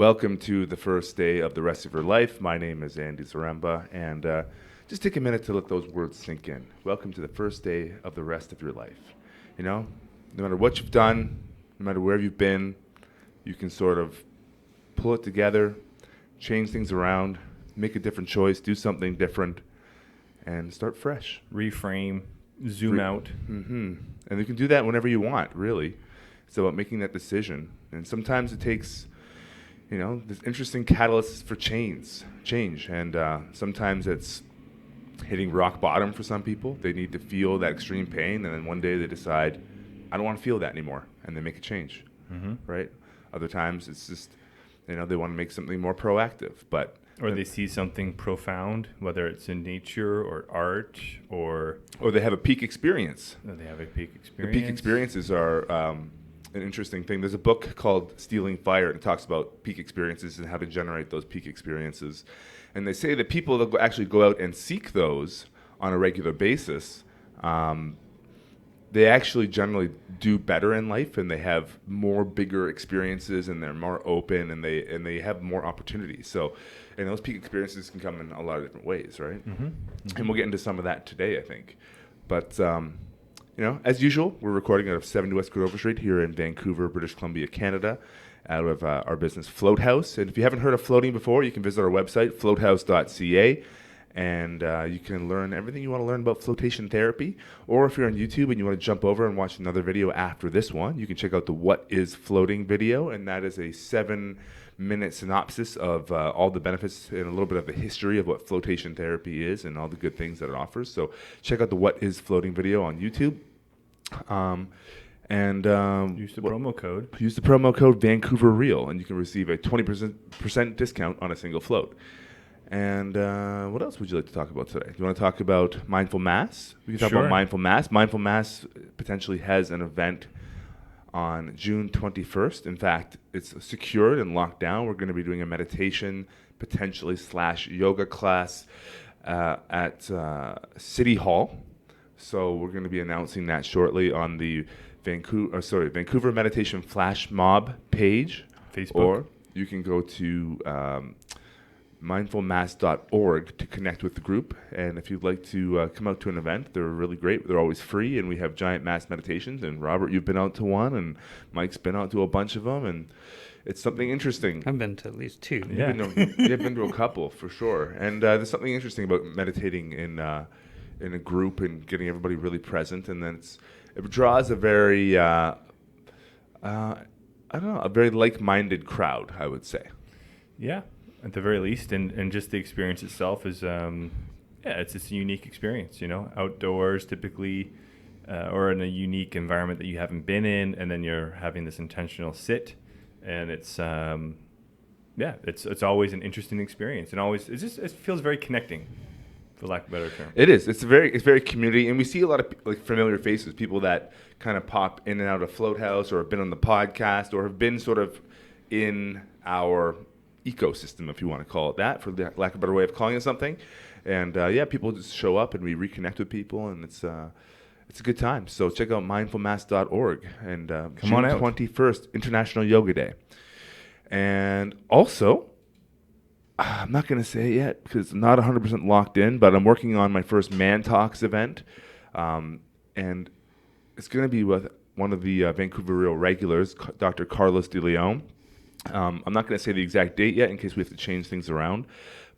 Welcome to the first day of the rest of your life. My name is Andy Zaremba, and just take a minute to let those words sink in. Welcome to the first day of the rest of your life. You know, no matter what you've done, no matter where you've been, you can sort of pull it together, change things around, make a different choice, do something different, and start fresh. Reframe, zoom out. Mm-hmm. And you can do that whenever you want, really. It's about making that decision. And sometimes it takes, there's interesting catalysts for change. And sometimes it's hitting rock bottom for some people. They need to feel that extreme pain, and then one day they decide, I don't want to feel that anymore, and they make a change, right? Other times it's just, they want to make something more proactive, Or they see something profound, whether it's in nature or art or they have a peak experience. They have a peak experience. The peak experiences are an interesting thing. There's a book called Stealing Fire, and it talks about peak experiences and how to generate those peak experiences. And they say that people that actually go out and seek those on a regular basis, they actually generally do better in life, and they have more bigger experiences, and they're more open, and they have more opportunities. So, and those peak experiences can come in a lot of different ways, right? And we'll get into some of that today, I think. But as usual, we're recording out of 70 West Grover Street here in Vancouver, British Columbia, Canada, out of our business Float House. And if you haven't heard of floating before, you can visit our website, floathouse.ca. And you can learn everything you want to learn about flotation therapy. Or if you're on YouTube and you want to jump over and watch another video after this one, you can check out the What is Floating video. And that is a 7-minute synopsis of all the benefits and a little bit of the history of what flotation therapy is and all the good things that it offers. So check out the What is Floating video on YouTube. Use the promo code. Use the promo code Vancouver Real, and you can receive a 20% discount on a single float. And what else would you like to talk about today? Do you want to talk about Mindful Mass? We can talk about Mindful Mass. Mindful Mass potentially has an event on June 21st. In fact, it's secured and locked down. We're going to be doing a meditation, potentially / yoga class at City Hall. So we're going to be announcing that shortly on the Vancouver Meditation Flash Mob page. Facebook. Or you can go to mindfulmass.org to connect with the group. And if you'd like to come out to an event, they're really great. They're always free, and we have giant mass meditations. And Robert, you've been out to one, and Mike's been out to a bunch of them, and it's something interesting. I've been to at least 2. Yeah. You've been to a couple, for sure. And there's something interesting about meditating in a group and getting everybody really present. And then it draws a very, a very like-minded crowd, I would say. Yeah, at the very least. And just the experience itself is, it's a unique experience, outdoors typically, or in a unique environment that you haven't been in, and then you're having this intentional sit, and it's always an interesting experience, and it feels very connecting, for lack of a better term. It is. It's very community, and we see a lot of familiar faces, people that kind of pop in and out of Float House, or have been on the podcast, or have been sort of in our ecosystem, if you want to call it that, for lack of a better way of calling it something. And people just show up, and we reconnect with people, and it's a good time. So check out mindfulmass.org, and Come on out. June 21st, International Yoga Day. And also, I'm not going to say it yet because I'm not 100% locked in, but I'm working on my first Man Talks event. And it's going to be with one of the Vancouver Real regulars, Dr. Carlos De Leon. I'm not going to say the exact date yet in case we have to change things around,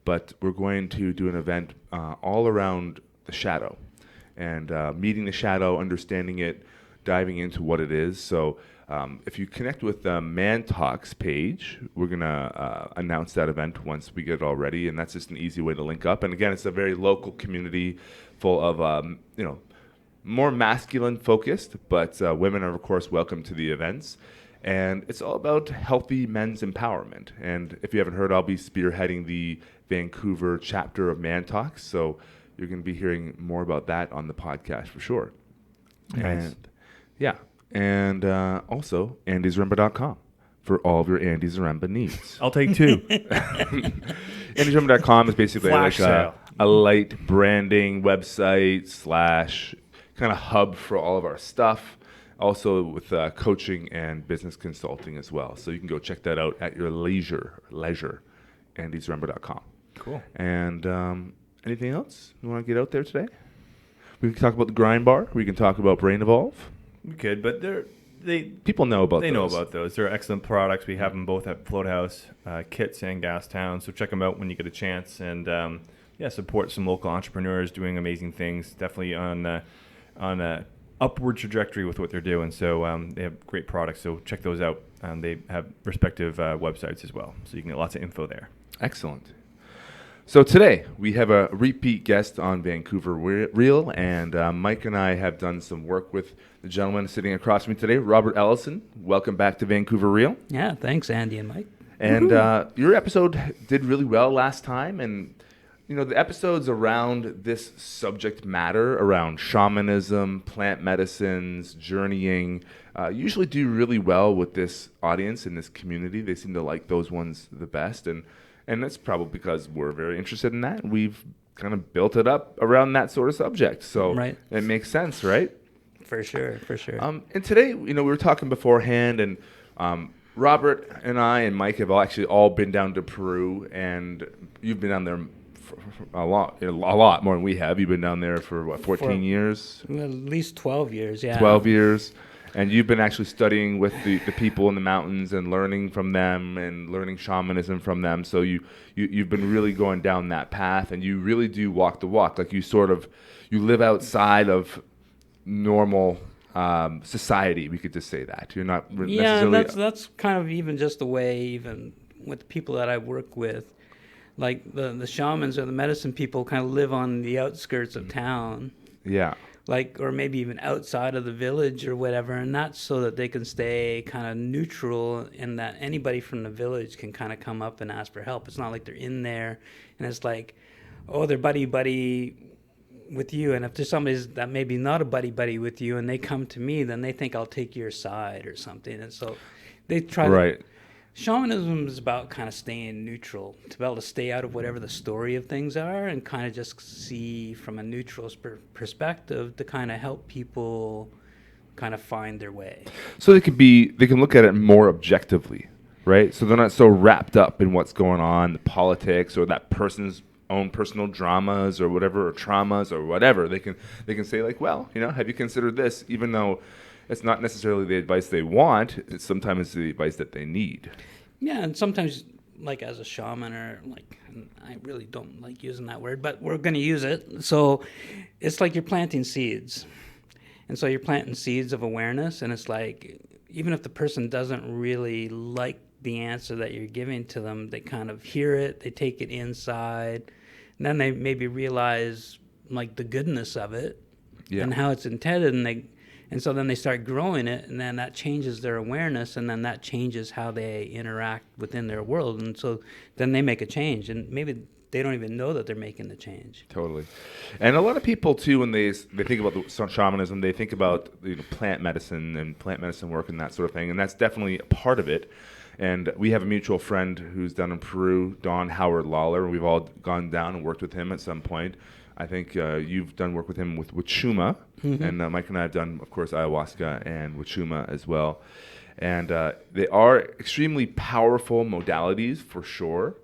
but we're going to do an event all around the shadow and meeting the shadow, understanding it, diving into what it is. So if you connect with the Man Talks page, we're going to announce that event once we get it all ready, and that's just an easy way to link up. And again, it's a very local community full of, more masculine focused, but women are, of course, welcome to the events. And it's all about healthy men's empowerment. And if you haven't heard, I'll be spearheading the Vancouver chapter of Man Talks, so you're going to be hearing more about that on the podcast for sure. Nice. And also andysremba.com for all of your Andy Zaremba needs. I'll take 2. andysremba.com is basically Flash sale. a light branding website / kind of hub for all of our stuff. also with coaching and business consulting as well. So you can go check that out at your leisure, AndyZaremba.com. Cool. And anything else you want to get out there today? We can talk about the Grind Bar. We can talk about Brain Evolve. We could, but people know about those. They know about those. They're excellent products. We have them both at Float House, Kits, and Gastown. So check them out when you get a chance. And support some local entrepreneurs doing amazing things. Definitely on a upward trajectory with what they're doing. So they have great products. So check those out. They have respective websites as well. So you can get lots of info there. Excellent. So today we have a repeat guest on Vancouver Real, and Mike and I have done some work with the gentleman sitting across from me today, Robert Ellison. Welcome back to Vancouver Real. Yeah, thanks, Andy and Mike. And your episode did really well last time, and the episodes around this subject matter, around shamanism, plant medicines, journeying, usually do really well with this audience and this community. They seem to like those ones the best, and that's probably because we're very interested in that. We've kind of built it up around that sort of subject. So Right. It makes sense, right? For sure. And today, we were talking beforehand, and Robert and I and Mike have all been down to Peru, and you've been down there for a lot more than we have. You've been down there for 14 years? Well, at least 12 years, yeah. 12 years. And you've been actually studying with the people in the mountains and learning from them and learning shamanism from them. So you've been really going down that path, and you really do walk the walk. Like you live outside of normal society. We could just say that. You're not necessarily... Yeah, that's kind of even just the way, even with the people that I work with, like the shamans or the medicine people kind of live on the outskirts of town. Yeah. Or maybe even outside of the village or whatever, and that's so that they can stay kind of neutral, and that anybody from the village can kind of come up and ask for help. It's not like they're in there and it's like, oh, they're buddy with you, and if there's somebody that maybe not a buddy with you and they come to me, then they think I'll take your side or something, and so they try right. Shamanism is about kind of staying neutral, to be able to stay out of whatever the story of things are and kind of just see from a neutral perspective to kind of help people kind of find their way. So they can look at it more objectively, right? So they're not so wrapped up in what's going on, the politics or that person's own personal dramas or whatever, or traumas or whatever. They can say like, well, have you considered this? Even though it's not necessarily the advice they want, it's sometimes the advice that they need. Yeah, and sometimes, like as a shaman, or I really don't like using that word, but we're going to use it. So it's like you're planting seeds. And so you're planting seeds of awareness, and it's like, even if the person doesn't really like the answer that you're giving to them, they kind of hear it, they take it inside, and then they maybe realize like the goodness of it and how it's intended, and so then they start growing it, and then that changes their awareness, and then that changes how they interact within their world. And so then they make a change, and maybe they don't even know that they're making the change. Totally. And a lot of people, too, when they think about shamanism, they think about plant medicine and plant medicine work and that sort of thing, and that's definitely a part of it. And we have a mutual friend who's down in Peru, Don Howard Lawler. We've all gone down and worked with him at some point. I think you've done work with him with Wachuma, and Mike and I have done, of course, ayahuasca and Wachuma as well. And they are extremely powerful modalities for sure.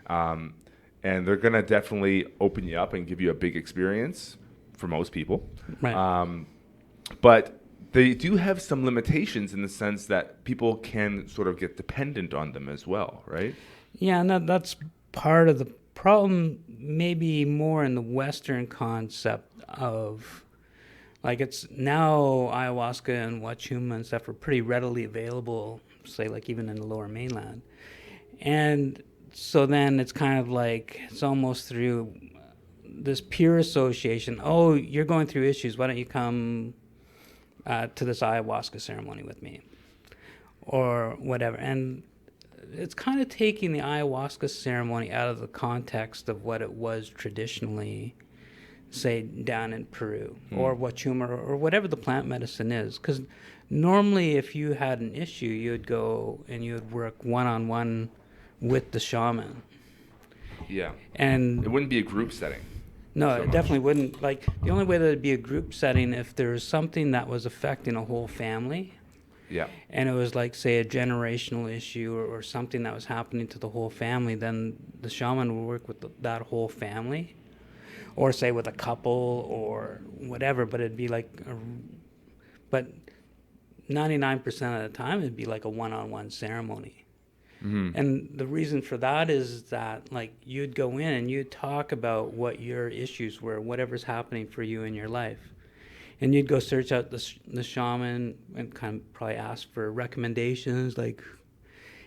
And they're going to definitely open you up and give you a big experience for most people. Right. But they do have some limitations in the sense that people can sort of get dependent on them as well, right? Yeah, and that's part of the problem, maybe more in the Western concept of, like, it's now ayahuasca and wachuma and stuff are pretty readily available, say, like even in the Lower Mainland. And so then it's kind of like, it's almost through this peer association. Oh, you're going through issues. Why don't you come to this ayahuasca ceremony with me? Or whatever. And it's kind of taking the ayahuasca ceremony out of the context of what it was traditionally, say, down in Peru, or wachuma, or whatever the plant medicine is. Because normally if you had an issue, you would go and you would work one-on-one with the shaman. Yeah. And it wouldn't be a group setting. No, so it much. definitely wouldn't. Like, the only way that it'd be a group setting if there was something that was affecting a whole family, Yeah. and it was like, say, a generational issue or something that was happening to the whole family, then the shaman would work with that whole family, or say with a couple or whatever. But it'd be like, but 99% of the time, it'd be like a one-on-one ceremony. Mm-hmm. And the reason for that is that, like, you'd go in and you'd talk about what your issues were, whatever's happening for you in your life. And you'd go search out the shaman and kind of probably ask for recommendations, like,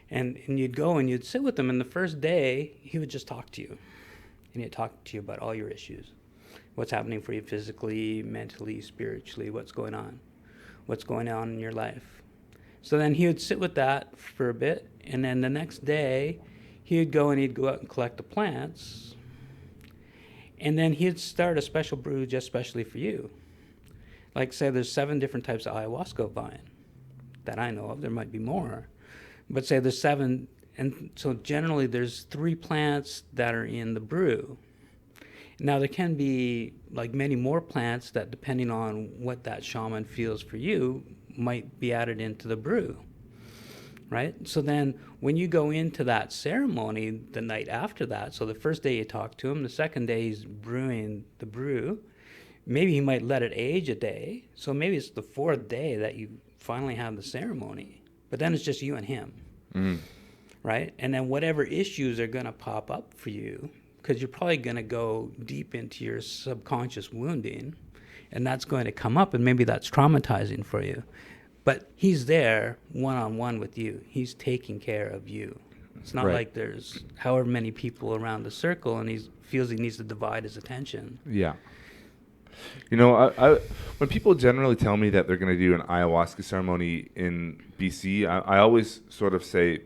and you'd go and you'd sit with him. And the first day, he would just talk to you. And he'd talk to you about all your issues. What's happening for you physically, mentally, spiritually, what's going on in your life. So then he would sit with that for a bit, and then the next day he would go and he'd go out and collect the plants, and then he'd start a special brew just specially for you. Like, say there's 7 different types of ayahuasca vine that I know of. There might be more, but say there's 7, and so generally there's 3 plants that are in the brew. Now there can be like many more plants that, depending on what that shaman feels for you, might be added into the brew, right? So then when you go into that ceremony the night after that, so the first day you talk to him, the second day he's brewing the brew, maybe he might let it age a day, so maybe it's the 4th day that you finally have the ceremony, but then it's just you and him, right? And then whatever issues are going to pop up for you, because you're probably going to go deep into your subconscious wounding, and that's going to come up, and maybe that's traumatizing for you. But he's there one-on-one with you. He's taking care of you. It's not like there's however many people around the circle, and he feels he needs to divide his attention. Yeah. You know, I when people generally tell me that they're going to do an ayahuasca ceremony in BC, I always sort of say,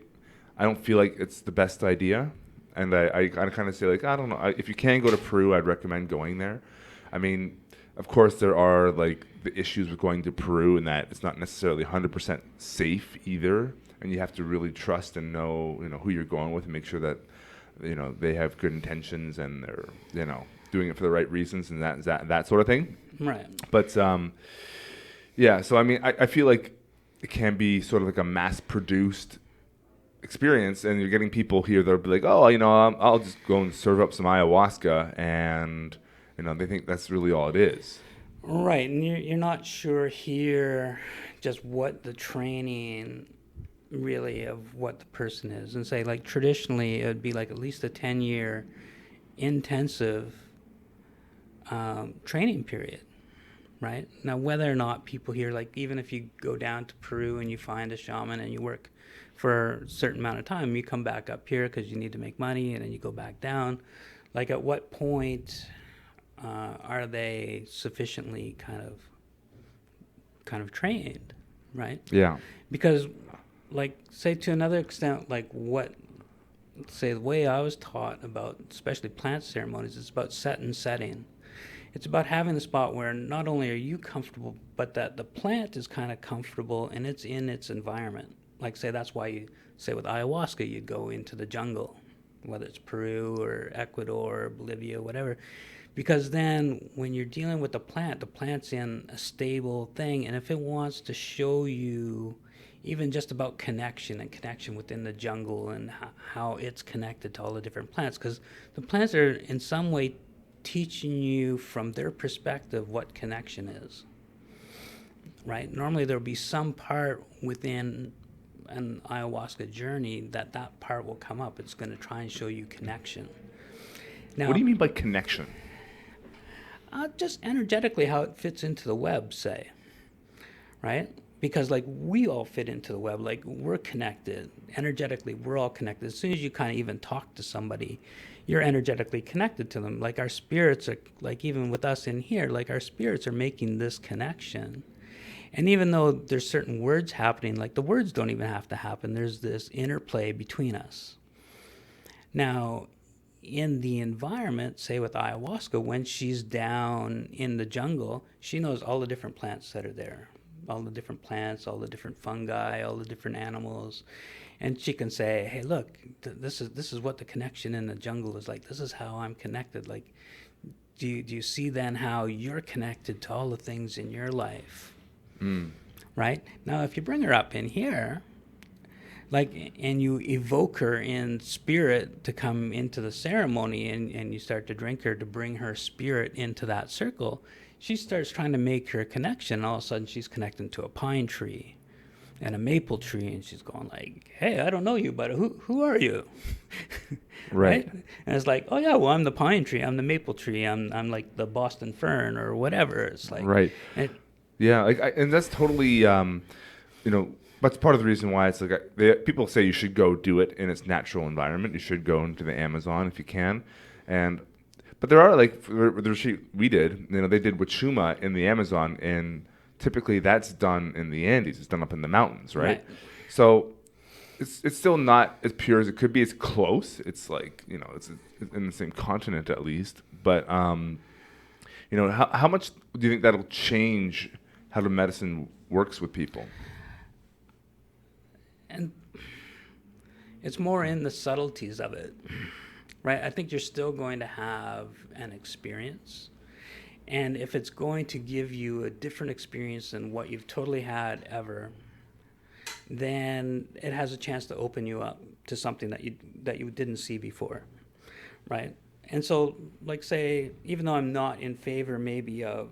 I don't feel like it's the best idea. And I kind of say, like, I don't know. If you can go to Peru, I'd recommend going there. I mean, of course, there are, like, the issues with going to Peru, and that it's not necessarily 100% safe either. And you have to really trust and know, who you're going with, and make sure that, they have good intentions and they're, doing it for the right reasons and that sort of thing. Right. But, yeah, so, I mean, I feel like it can be sort of like a mass-produced experience, and you're getting people here that'll be like, oh, I'll just go and serve up some ayahuasca, and they think that's really all it is. Right, and you're not sure here just what the training really of what the person is. And say, like, traditionally it would be like at least a 10-year intensive training period, right? Now, whether or not people here, like, even if you go down to Peru and you find a shaman and you work for a certain amount of time, you come back up here because you need to make money, and then you go back down. Like, at what point are they sufficiently kind of trained, right? Yeah. Because, like, say to another extent, like the way I was taught about, especially plant ceremonies, it's about set and setting. It's about having the spot where not only are you comfortable, but that the plant is kind of comfortable and it's in its environment. Like, say, that's why you say with ayahuasca, you'd go into the jungle, whether it's Peru or Ecuador or Bolivia, whatever. Because then when you're dealing with the plant's in a stable thing. And if it wants to show you even just about connection within the jungle and how it's connected to all the different plants, because the plants are in some way teaching you from their perspective what connection is, right? Normally there'll be some part within an ayahuasca journey that part will come up. It's going to try and show you connection. Now, What do you mean by connection? Just energetically how it fits into the web, say, right? Because, like, we all fit into the web. Like, we're connected energetically. We're all connected. As soon as you kind of even talk to somebody, you're energetically connected to them. Like, our spirits are, like, even with us in here, like, our spirits are making this connection. And even though there's certain words happening, like, the words don't even have to happen. There's this interplay between us. Now, in the environment, say with ayahuasca, when she's down in the jungle, she knows all the different plants that are there, all the different plants, all the different fungi, all the different animals. And she can say, hey, look, this is what the connection in the jungle is like. This is how I'm connected. Like, do you see then how you're connected to all the things in your life? Right? Now, if you bring her up in here, like, and you evoke her in spirit to come into the ceremony, and you start to drink her to bring her spirit into that circle, she starts trying to make her connection. All of a sudden, she's connecting to a pine tree and a maple tree, and she's going like, hey, I don't know you, but who are you? Right. And it's like, oh yeah, well, I'm the pine tree, I'm the maple tree, I'm like the Boston fern or whatever. It's like, Right. Yeah, and that's totally, that's part of the reason why it's like people say you should go do it in its natural environment. You should go into the Amazon if you can, but there are like the retreat we did. They did Wachuma in the Amazon, and typically that's done in the Andes. It's done up in the mountains, right? So it's still not as pure as it could be. It's close. It's like it's in the same continent at least. But how much do you think that'll change how the medicine works with people? And it's more in the subtleties of it, right? I think you're still going to have an experience. And if it's going to give you a different experience than what you've totally had ever, then it has a chance to open you up to something that you didn't see before, right? And so, like, say, even though I'm not in favor maybe of,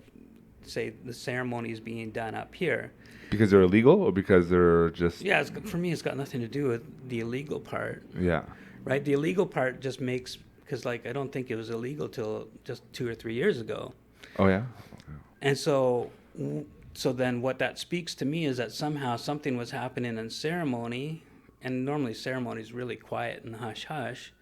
say, the ceremonies being done up here. Because they're illegal, or because they're just... Yeah, for me, it's got nothing to do with the illegal part. Yeah. Right? The illegal part just makes... Because, like, I don't think it was illegal till just 2 or 3 years ago. Oh, yeah? And so then what that speaks to me is that somehow something was happening in ceremony, and normally ceremony is really quiet and hush-hush.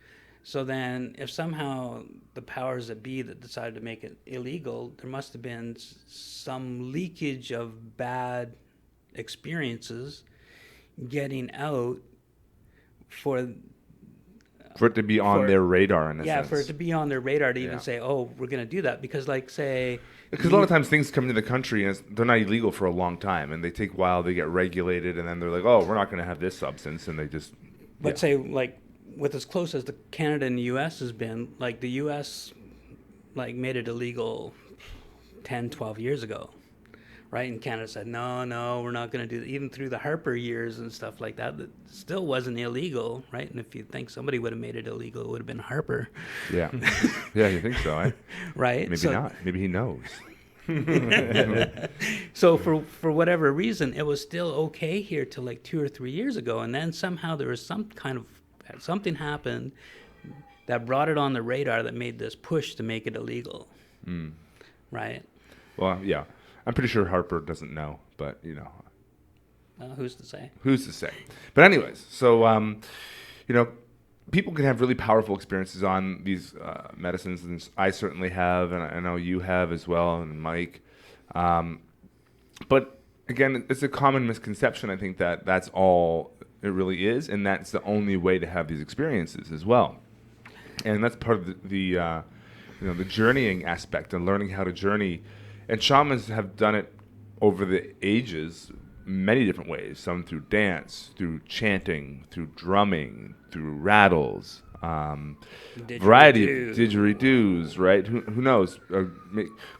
So then if somehow the powers that be that decided to make it illegal, there must have been some leakage of bad experiences getting out for it to be on their radar in a sense. Yeah, for it to be on their radar to even say, oh, we're going to do that. Because, like, say... Because a lot of times things come into the country and they're not illegal for a long time, and they take a while, they get regulated, and then they're like, oh, we're not going to have this substance, and they just... But say, like, with as close as the Canada and the U.S. has been, like, the U.S., like, made it illegal 10, 12 years ago, right? And Canada said, no, we're not going to do that. Even through the Harper years and stuff like that, it still wasn't illegal, right? And if you think somebody would have made it illegal, it would have been Harper. Yeah. Yeah, you think so, eh? Right? Maybe not. Maybe he knows. So for whatever reason, it was still okay here till like 2 or 3 years ago. And then somehow there was something happened that brought it on the radar that made this push to make it illegal. Right? Well, yeah. I'm pretty sure Harper doesn't know, but, Who's to say? Who's to say? But anyways, so, people can have really powerful experiences on these medicines, and I certainly have, and I know you have as well, and Mike. But, again, it's a common misconception, I think, that that's all it really is, and that's the only way to have these experiences as well. And that's part of the journeying aspect and learning how to journey. And shamans have done it over the ages many different ways, some through dance, through chanting, through drumming, through rattles, variety of didgeridoos, right? Who knows?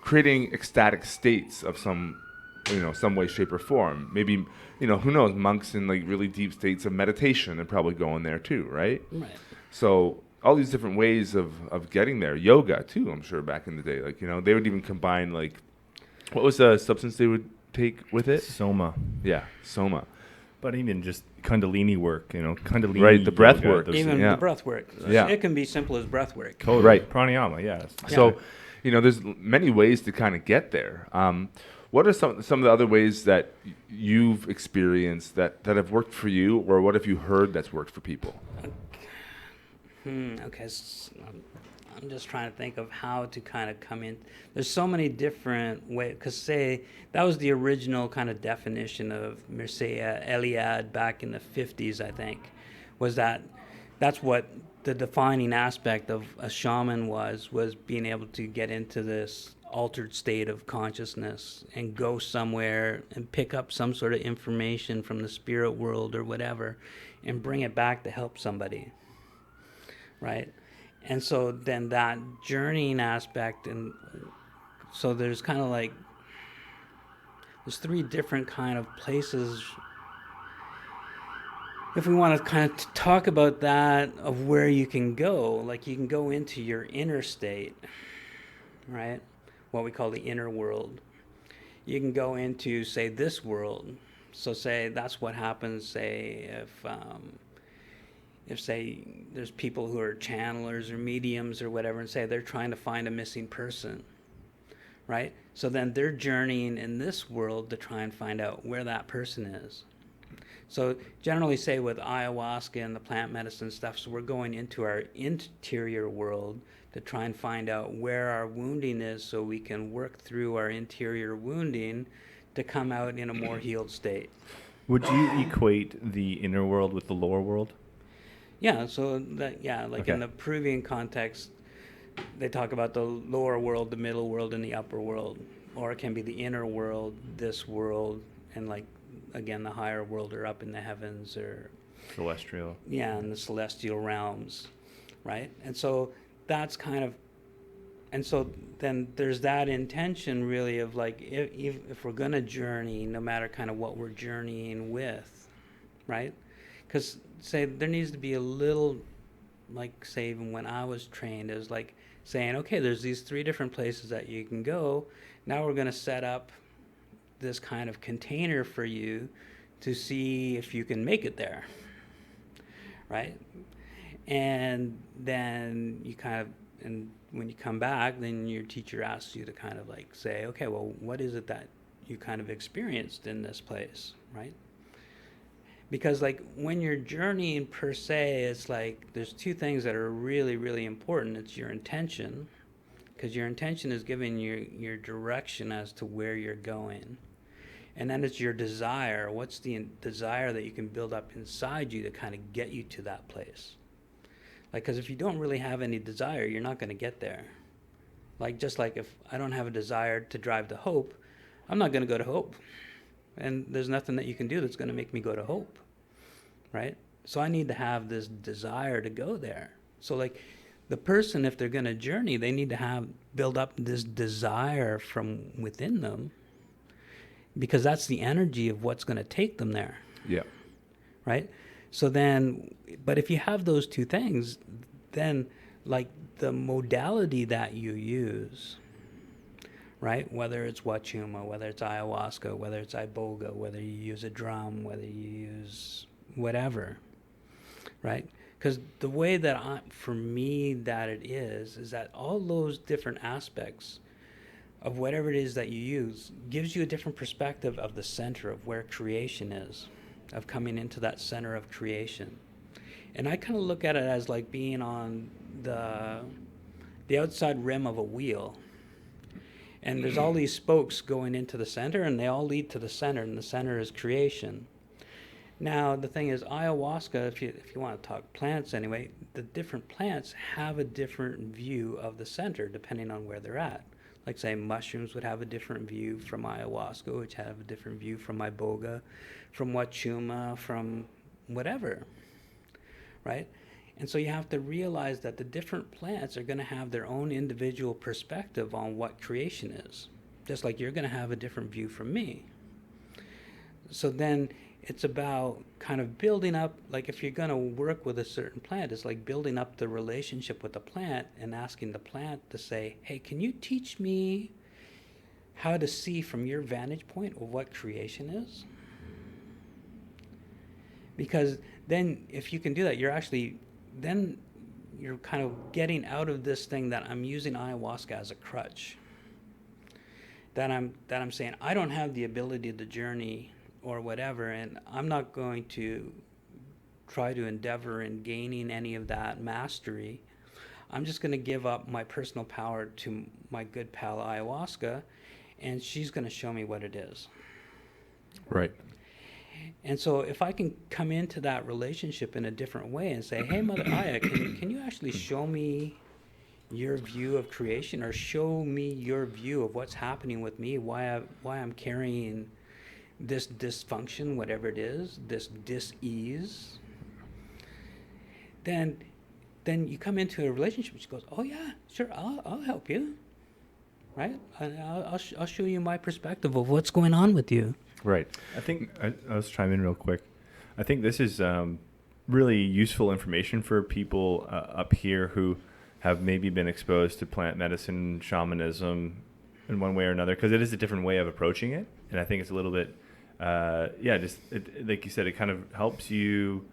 Creating ecstatic states of some way, shape, or form. Maybe, who knows? Monks in like really deep states of meditation are probably going there too, right? Right. So all these different ways of getting there. Yoga too, I'm sure back in the day. Like, they would even combine like, what was the substance they would take with it? Soma. Yeah, soma. But even just Kundalini work, Kundalini. Right, the breath yoga, work. Even the breath work. Yeah. It can be simple as breath work. Totally. Right. Pranayama, yes. So, there's many ways to kind of get there. What are some of the other ways that you've experienced that have worked for you, or what have you heard that's worked for people? Okay. I'm just trying to think of how to kind of come in. There's so many different ways, because say that was the original kind of definition of Mircea Eliade back in the 50s, I think, was that's what the defining aspect of a shaman was being able to get into this altered state of consciousness and go somewhere and pick up some sort of information from the spirit world or whatever and bring it back to help somebody, right? And so then that journeying aspect, and so there's kind of like, there's three different kind of places. If we want to kind of talk about that, of where you can go, like you can go into your inner state, right? What we call the inner world. You can go into, say, this world. So say that's what happens, say, if say there's people who are channelers or mediums or whatever, and say they're trying to find a missing person, right? So then they're journeying in this world to try and find out where that person is. So generally, say with ayahuasca and the plant medicine stuff, so we're going into our interior world to try and find out where our wounding is, so we can work through our interior wounding to come out in a more healed state. Would you equate the inner world with the lower world? Yeah, so that, yeah, like Okay. in the Peruvian context, they talk about the lower world, the middle world, and the upper world. Or it can be the inner world, this world, and like, again, the higher world, or up in the heavens, or Celestial. yeah, in the celestial realms, right? And so that's kind of, and so then there's that intention really of like, if we're gonna journey, no matter kind of what we're journeying with, right? Because say there needs to be a little, like say even when I was trained, it was like saying, okay, there's these three different places that you can go. Now we're gonna set up this kind of container for you to see if you can make it there, right? And then you kind of, and when you come back, then your teacher asks you to kind of like say, okay, well, what is it that you kind of experienced in this place, right? Because like when you're journeying per se, it's like there's two things that are really, really important. It's your intention, because your intention is giving you your direction as to where you're going. And then it's your desire. What's the desire that you can build up inside you to kind of get you to that place? Like, because if you don't really have any desire, you're not going to get there. Like, just like if I don't have a desire to drive to Hope, I'm not going to go to Hope. And there's nothing that you can do that's going to make me go to Hope, right? So I need to have this desire to go there. So like the person, if they're going to journey, they need to build up this desire from within them, because that's the energy of what's going to take them there. Yeah. Right? So then, but if you have those two things, then like the modality that you use, right? Whether it's wachuma, whether it's ayahuasca, whether it's iboga, whether you use a drum, whether you use whatever, right? Because the way that for me that it is that all those different aspects of whatever it is that you use gives you a different perspective of the center of where creation is, of coming into that center of creation. And I kind of look at it as like being on the outside rim of a wheel. And there's all these spokes going into the center, and they all lead to the center, and the center is creation. Now, the thing is, ayahuasca, if you want to talk plants anyway, the different plants have a different view of the center depending on where they're at. Like, say, mushrooms would have a different view from ayahuasca, which have a different view from iboga, from wachuma, from whatever, right? And so you have to realize that the different plants are going to have their own individual perspective on what creation is, just like you're going to have a different view from me. So then it's about kind of building up, like if you're going to work with a certain plant, it's like building up the relationship with the plant and asking the plant to say, hey, can you teach me how to see from your vantage point of what creation is? Because then if you can do that, then you're kind of getting out of this thing that I'm using ayahuasca as a crutch. That I'm saying, I don't have the ability to journey or whatever, and I'm not going to try to endeavor in gaining any of that mastery. I'm just going to give up my personal power to my good pal ayahuasca, and she's going to show me what it is. Right. And so if I can come into that relationship in a different way and say, hey, Mother Aya, can you actually show me your view of creation, or show me your view of what's happening with me, why I'm carrying this dysfunction, whatever it is, this dis-ease, then then you come into a relationship. She goes, "Oh yeah, sure, I'll help you, right? I'll show you my perspective of what's going on with you." Right. I think I'll just chime in real quick. I think this is really useful information for people up here who have maybe been exposed to plant medicine, shamanism, in one way or another, because it is a different way of approaching it, and I think it's a little bit, like you said, it kind of helps you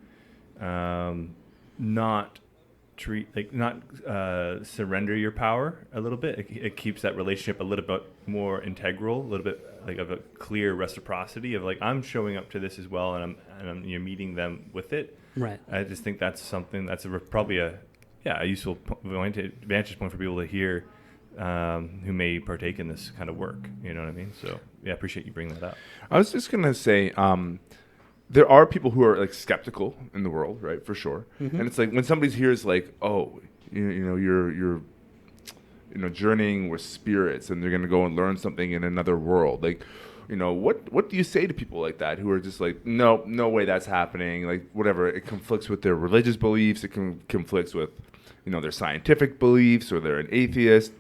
not surrender your power a little bit. It keeps that relationship a little bit more integral, a little bit like of a clear reciprocity of like, I'm showing up to this as well, and I'm you're meeting them with it. Right. I just think that's something that's probably a useful vantage point for people to hear who may partake in this kind of work. You know what I mean? So yeah, I appreciate you bringing that up. I was just gonna say, there are people who are like skeptical in the world, right? For sure. Mm-hmm. And it's like when somebody hears like, oh, you're journeying with spirits, and they're gonna go and learn something in another world. Like, what do you say to people like that who are just like, no way that's happening? Like, whatever, it conflicts with their religious beliefs. It conflicts with, their scientific beliefs, or they're an atheist.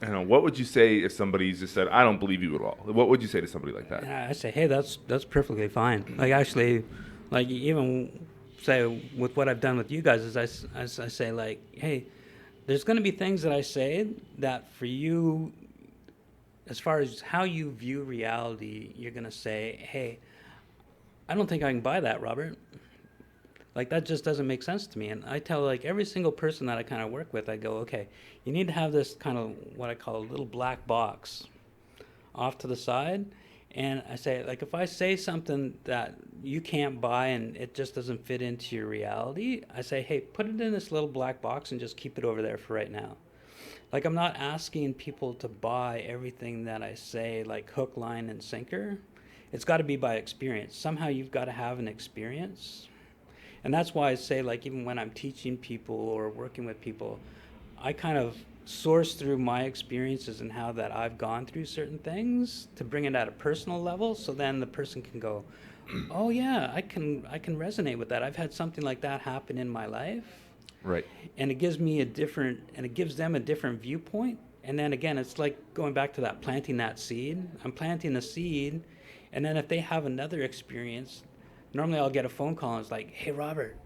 What would you say if somebody just said, I don't believe you at all? What would you say to somebody like that? I say, hey, that's perfectly fine. Like, actually, like, even say with what I've done with you guys is I say, like, hey, there's going to be things that I say that for you, as far as how you view reality, you're going to say, hey, I don't think I can buy that, Robert. Like, that just doesn't make sense to me. And I tell, like, every single person that I kind of work with, I go, okay, you need to have this kind of what I call a little black box off to the side. And I say, like, if I say something that you can't buy and it just doesn't fit into your reality, I say, hey, put it in this little black box and just keep it over there for right now. Like, I'm not asking people to buy everything that I say, like hook, line, and sinker. It's got to be by experience. Somehow you've got to have an experience. And that's why I say, like, even when I'm teaching people or working with people, I kind of source through my experiences and how that I've gone through certain things to bring it at a personal level, so then the person can go, oh yeah, I can resonate with that. I've had something like that happen in my life. Right. And it gives them a different viewpoint. And then again, it's like going back to that planting that seed. I'm planting a seed, and then if they have another experience, normally I'll get a phone call and it's like, hey, Robert,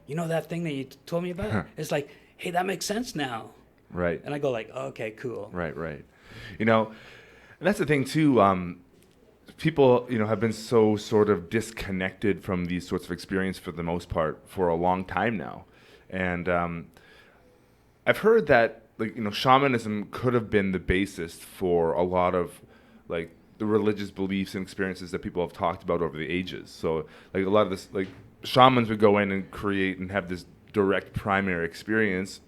you know that thing that you told me about? It's like, hey, that makes sense now. Right. And I go like, oh, okay, cool. Right. And that's the thing too. People, have been so sort of disconnected from these sorts of experience for the most part for a long time now. And I've heard that, like, shamanism could have been the basis for a lot of, like, the religious beliefs and experiences that people have talked about over the ages. So, like, a lot of this, like, shamans would go in and create and have this direct primary experience,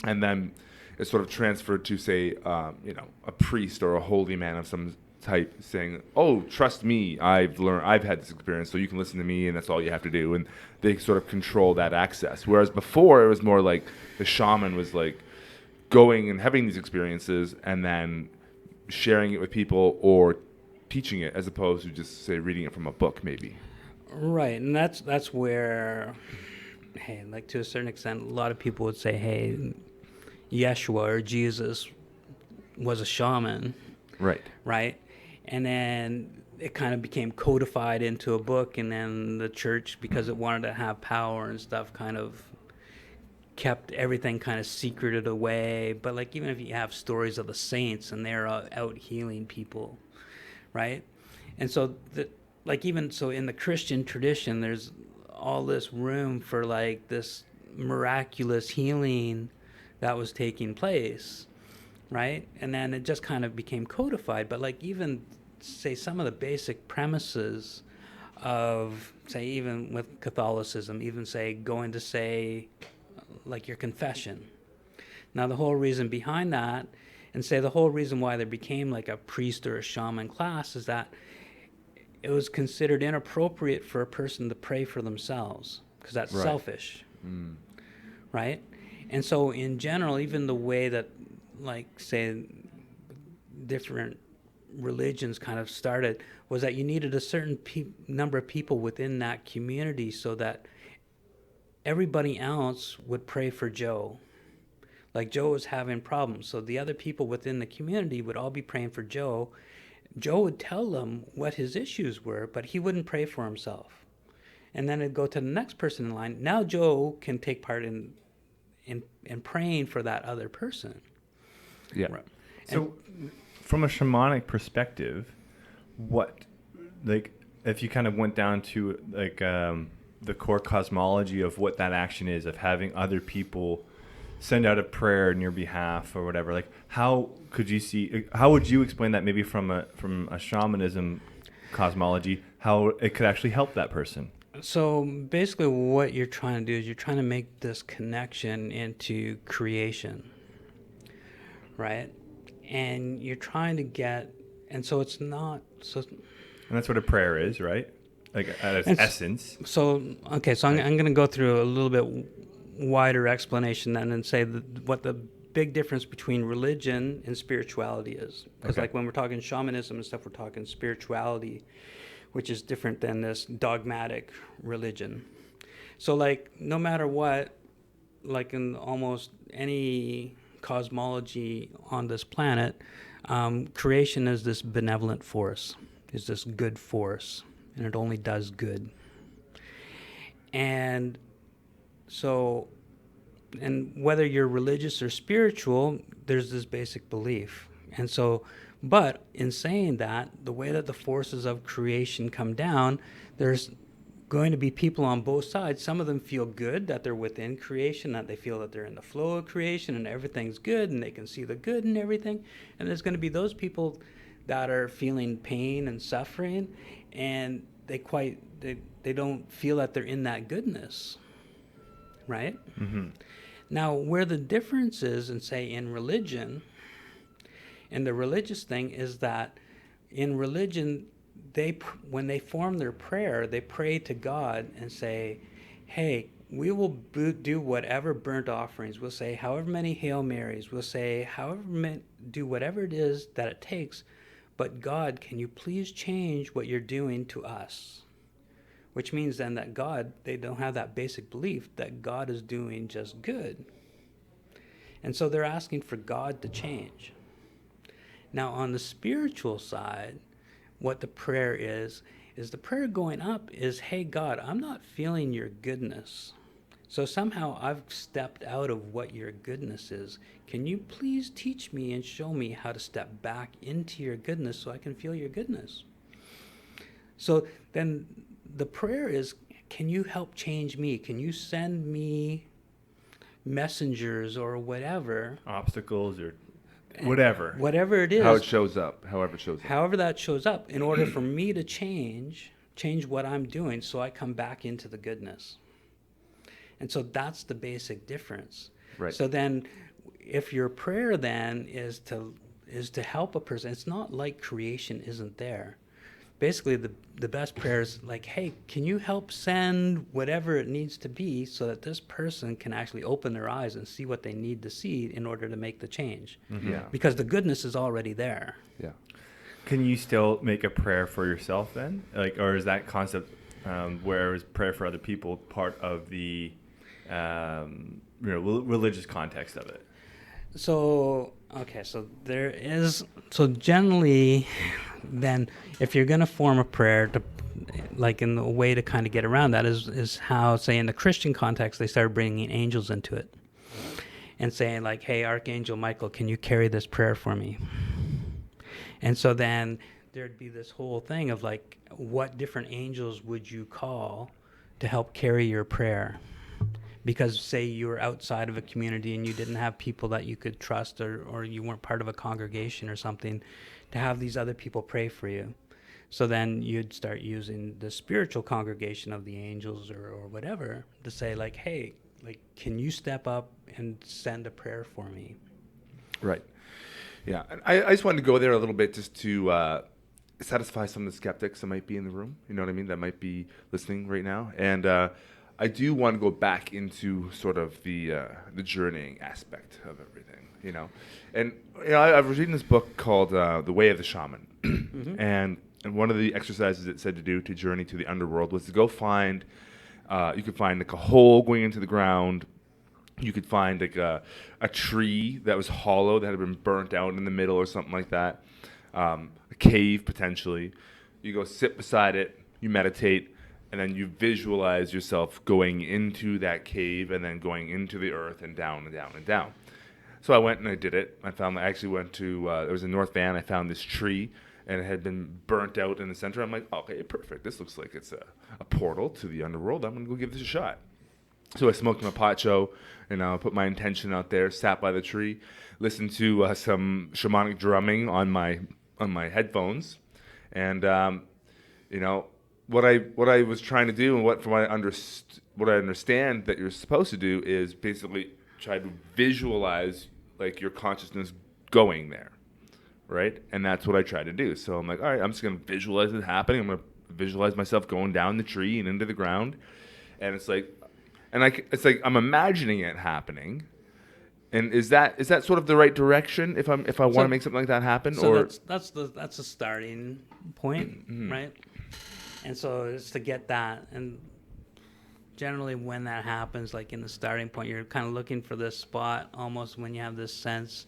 and then it's sort of transferred to, say, a priest or a holy man of some type saying, oh, trust me, I've had this experience, so you can listen to me, and that's all you have to do. And they sort of control that access. Whereas before, it was more like the shaman was, like, going and having these experiences and then sharing it with people or teaching it, as opposed to just, say, reading it from a book, maybe. Right, and that's where, hey, like, to a certain extent, a lot of people would say, hey, Yeshua or Jesus was a shaman. Right? And then it kind of became codified into a book, and then the church, because it wanted to have power and stuff, kind of kept everything kind of secreted away. But, like, even if you have stories of the saints and they're out healing people, right? And so, even so in the Christian tradition, there's all this room for, like, this miraculous healing that was taking place, right? And then it just kind of became codified. But, like, even, say, some of the basic premises of, say, even with Catholicism, even, say, going to, say, like, your confession. Now, the whole reason behind that, and say the whole reason why there became, like, a priest or a shaman class, is that it was considered inappropriate for a person to pray for themselves, because that's selfish, right? And so in general, even the way that, like, say, different religions kind of started was that you needed a certain number of people within that community so that everybody else would pray for Joe. Like Joe was having problems, so the other people within the community would all be praying for Joe. Joe would tell them what his issues were, but he wouldn't pray for himself. And then it'd go to the next person in line. Now Joe can take part in praying for that other person. Yeah. Right. So, from a shamanic perspective, what, like, if you kind of went down to like the core cosmology of what that action is, of having other people send out a prayer on your behalf or whatever, like, how would you explain that maybe from a shamanism cosmology, how it could actually help that person? So basically what you're trying to do is you're trying to make this connection into creation, right? And you're trying to get, and so it's not, so. And that's what a prayer is, right? Like at its essence. So, okay, so I'm going to go through a little bit wider explanation then and say what the big difference between religion and spirituality is. Because like when we're talking shamanism and stuff, we're talking spirituality, which is different than this dogmatic religion. So like no matter what, like in almost any cosmology on this planet, creation is this benevolent force, is this good force, and it only does good. And so, and whether you're religious or spiritual, there's this basic belief. And so, but in saying that, the way that the forces of creation come down, there's going to be people on both sides. Some of them feel good that they're within creation, that they feel that they're in the flow of creation and everything's good and they can see the good in everything. And there's going to be those people that are feeling pain and suffering, and they don't feel that they're in that goodness, right? Mm-hmm. Now, where the difference is, and say in religion, and the religious thing is that in religion, when they form their prayer, they pray to God and say, hey, we will do whatever burnt offerings. We'll say however many Hail Marys. We'll say do whatever it is that it takes. But God, can you please change what you're doing to us? Which means then that God, they don't have that basic belief that God is doing just good. And so they're asking for God to change. Now on the spiritual side, what the prayer is the prayer going up is, hey God, I'm not feeling your goodness. So somehow I've stepped out of what your goodness is. Can you please teach me and show me how to step back into your goodness so I can feel your goodness? So then the prayer is, can you help change me? Can you send me messengers or whatever? Obstacles or whatever. Whatever it is. However that shows up, in order for me to change what I'm doing so I come back into the goodness. And so that's the basic difference. Right. So then if your prayer then is to help a person, it's not like creation isn't there. Basically the best prayer is like, hey, can you help send whatever it needs to be so that this person can actually open their eyes and see what they need to see in order to make the change? Mm-hmm. Yeah. Because the goodness is already there. Yeah. Can you still make a prayer for yourself then? Like, or is that concept where is prayer for other people part of the religious context of it? So generally then if you're going to form a prayer to, like in the way to kind of get around that is how, say in the Christian context, they started bringing angels into it and saying like, hey, Archangel Michael, can you carry this prayer for me? And so then there'd be this whole thing of like, what different angels would you call to help carry your prayer? Because say you were outside of a community and you didn't have people that you could trust, or you weren't part of a congregation or something, to have these other people pray for you. So then you'd start using the spiritual congregation of the angels or whatever to say like, hey, like, can you step up and send a prayer for me? Right. Yeah. And I just wanted to go there a little bit just to satisfy some of the skeptics that might be in the room, you know what I mean, that might be listening right now. And I do want to go back into sort of the journeying aspect of everything, you know. And you know, I was reading this book called The Way of the Shaman. Mm-hmm. And one of the exercises it said to do to journey to the underworld was to go find You could find like a hole going into the ground. You could find like a tree that was hollow that had been burnt out in the middle or something like that. A cave potentially. You go sit beside it, you meditate, and then you visualize yourself going into that cave and then going into the earth and down and down and down. So I went and I did it. I actually went to, there was in North Van, I found this tree and it had been burnt out in the center. I'm like, okay, perfect. This looks like it's a portal to the underworld. I'm going to go give this a shot. So I smoked my pot show, and I put my intention out there, sat by the tree, listened to some shamanic drumming on my headphones, and what I was trying to do, and what I understand that you're supposed to do is basically try to visualize like your consciousness going there, right? And that's what I try to do. So I'm like, all right, I'm just gonna visualize it happening. I'm gonna visualize myself going down the tree and into the ground, and it's like I'm imagining it happening. And is that sort of the right direction if I want to make something like that happen? So or that's a starting point, right? And so it's to get that, and generally when that happens, like in the starting point, you're kind of looking for this spot almost when you have this sense,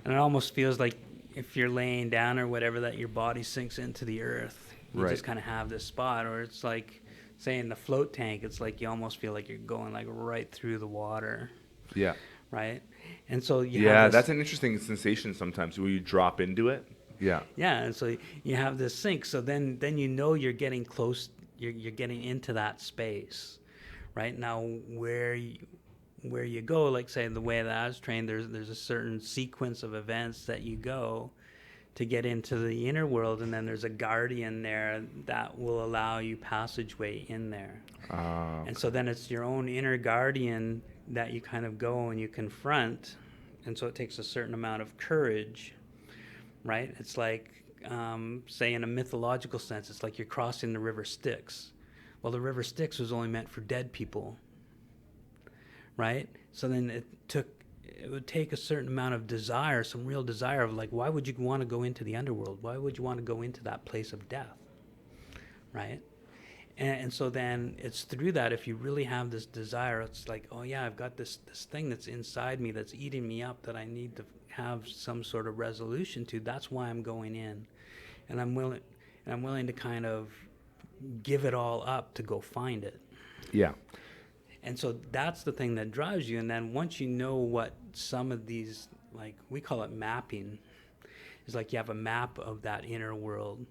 and it almost feels like if you're laying down or whatever, that your body sinks into the earth. You just kind of have this spot, or it's like, say in the float tank, it's like you almost feel like you're going like right through the water. Yeah. Right? And so that's an interesting sensation sometimes where you drop into it. Yeah. Yeah, and so you have this sink, so then you know you're getting close, you're getting into that space. Right? Now where you go, like say the way that I was trained, there's a certain sequence of events that you go to get into the inner world, and then there's a guardian there that will allow you passageway in there. Okay. And so then it's your own inner guardian that you kind of go and you confront, and so it takes a certain amount of courage, right? It's like, say in a mythological sense, it's like you're crossing the river Styx. Well, the river Styx was only meant for dead people, right? So then it would take a certain amount of desire, some real desire of like, why would you want to go into the underworld? Why would you want to go into that place of death, right? And so then it's through that, if you really have this desire, it's like, oh yeah, I've got this thing that's inside me that's eating me up that I need to have some sort of resolution to. That's why I'm going in, and I'm willing to kind of give it all up to go find it. Yeah. And so that's the thing that drives you. And then once you know what some of these, like we call it mapping, is like you have a map of that inner world.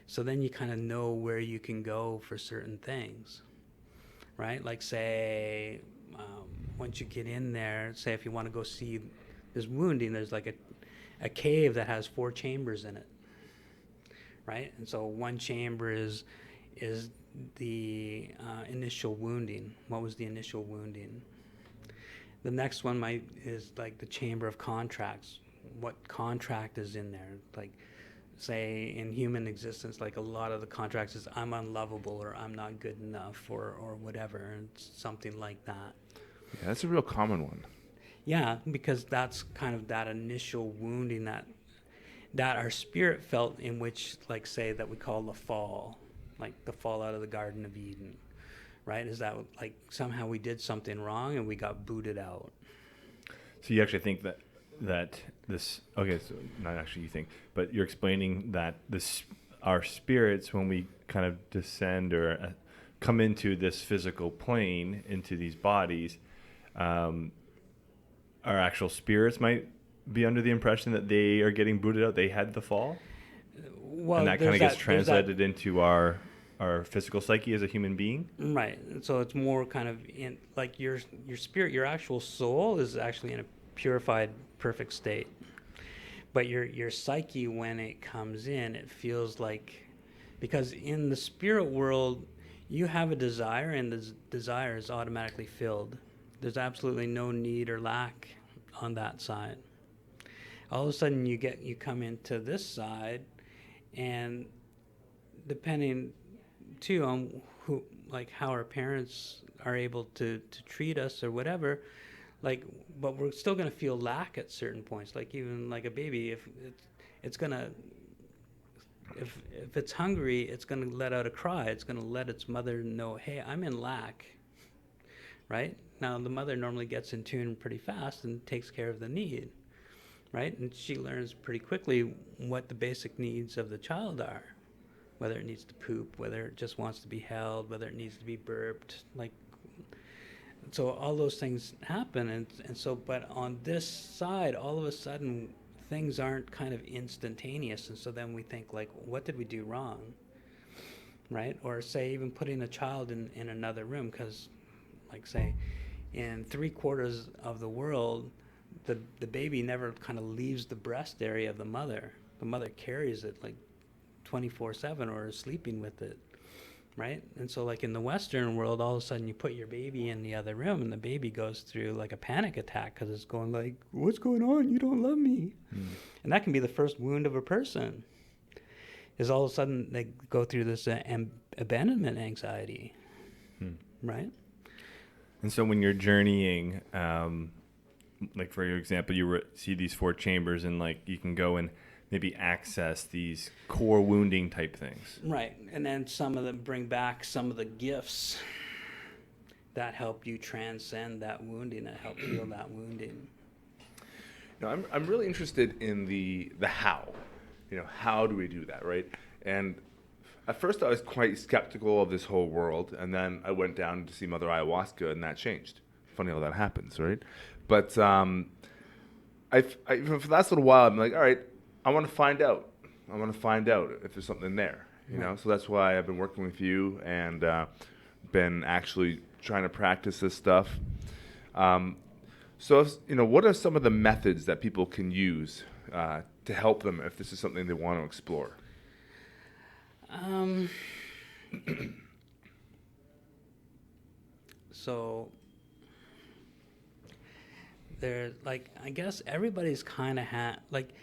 So then you kind of know where you can go for certain things, right? Like say, once you get in there, say if you want to go see this wounding, there's like a cave that has 4 chambers in it, right? And so one chamber is the initial wounding. What was the initial wounding? The next one is like the chamber of contracts. What contract is in there? Like, say in human existence, like a lot of the contracts is I'm unlovable or I'm not good enough or whatever, and something like that. Yeah, that's a real common one. Yeah, because that's kind of that initial wounding that our spirit felt, in which, like say, that we call the fall, like the fall out of the Garden of Eden, right? Is that like somehow we did something wrong and we got booted out. So you actually think that this, okay, so not actually you think, but you're explaining that our spirits, when we kind of descend or come into this physical plane, into these bodies, our actual spirits might be under the impression that they are getting booted out. They had the fall, well, and that kind of gets translated into our physical psyche as a human being. Right. So it's more kind of in like your spirit, your actual soul is actually in a purified, perfect state. But your psyche, when it comes in, it feels like, because in the spirit world, you have a desire, and the desire is automatically filled. There's absolutely no need or lack on that side. All of a sudden, you come into this side, and depending too on who, like how our parents are able to treat us or whatever, like, but we're still going to feel lack at certain points. Like even like a baby, if it's going to if it's hungry, it's going to let out a cry. It's going to let its mother know, hey, I'm in lack, right? Now, the mother normally gets in tune pretty fast and takes care of the need, right? And she learns pretty quickly what the basic needs of the child are, whether it needs to poop, whether it just wants to be held, whether it needs to be burped, like, so all those things happen. And so, but on this side, all of a sudden, things aren't kind of instantaneous. And so then we think, like, what did we do wrong, right? Or say even putting a child in another room, because, like, say, in 3/4 of the world, the baby never kind of leaves the breast area of the mother. The mother carries it like 24/7 or is sleeping with it, right? And so, like, in the Western world, all of a sudden you put your baby in the other room and the baby goes through like a panic attack because it's going like, what's going on? You don't love me. And that can be the first wound of a person, is all of a sudden they go through this abandonment anxiety, right? And so when you're journeying, like for your example, you see these 4 chambers and like you can go and maybe access these core wounding type things. Right. And then some of them bring back some of the gifts that help you transcend that wounding, that help heal that wounding. Now, I'm really interested in the how. How do we do that, right? And at first I was quite skeptical of this whole world, and then I went down to see Mother Ayahuasca, and that changed. Funny how that happens, right? But for the last little while, I'm like, all right, I want to find out. I want to find out if there's something there, you know? So that's why I've been working with you and been actually trying to practice this stuff. What are some of the methods that people can use to help them if this is something they want to explore? So there, like, I guess everybody's kind of had, like,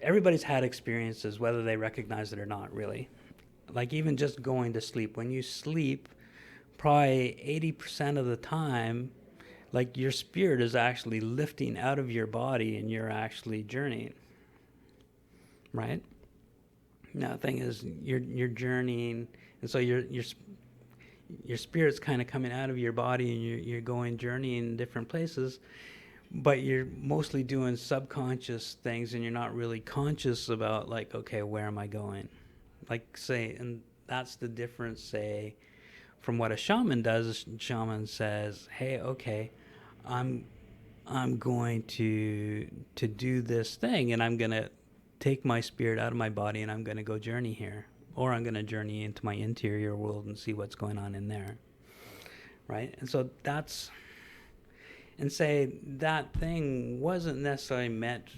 everybody's had experiences, whether they recognize it or not, really. Like, even just going to sleep. When you sleep, probably 80% of the time, like, your spirit is actually lifting out of your body and you're actually journeying, right? Now, the thing is, you're journeying, and so your spirit's kind of coming out of your body and you're going journeying in different places, but you're mostly doing subconscious things and you're not really conscious about, like, okay, where am I going? Like, say, and that's the difference, say, from what a shaman does. A shaman says, hey, okay, I'm going to do this thing, and I'm going to take my spirit out of my body and I'm going to go journey here, or I'm going to journey into my interior world and see what's going on in there, right? And so that's, and say that thing wasn't necessarily meant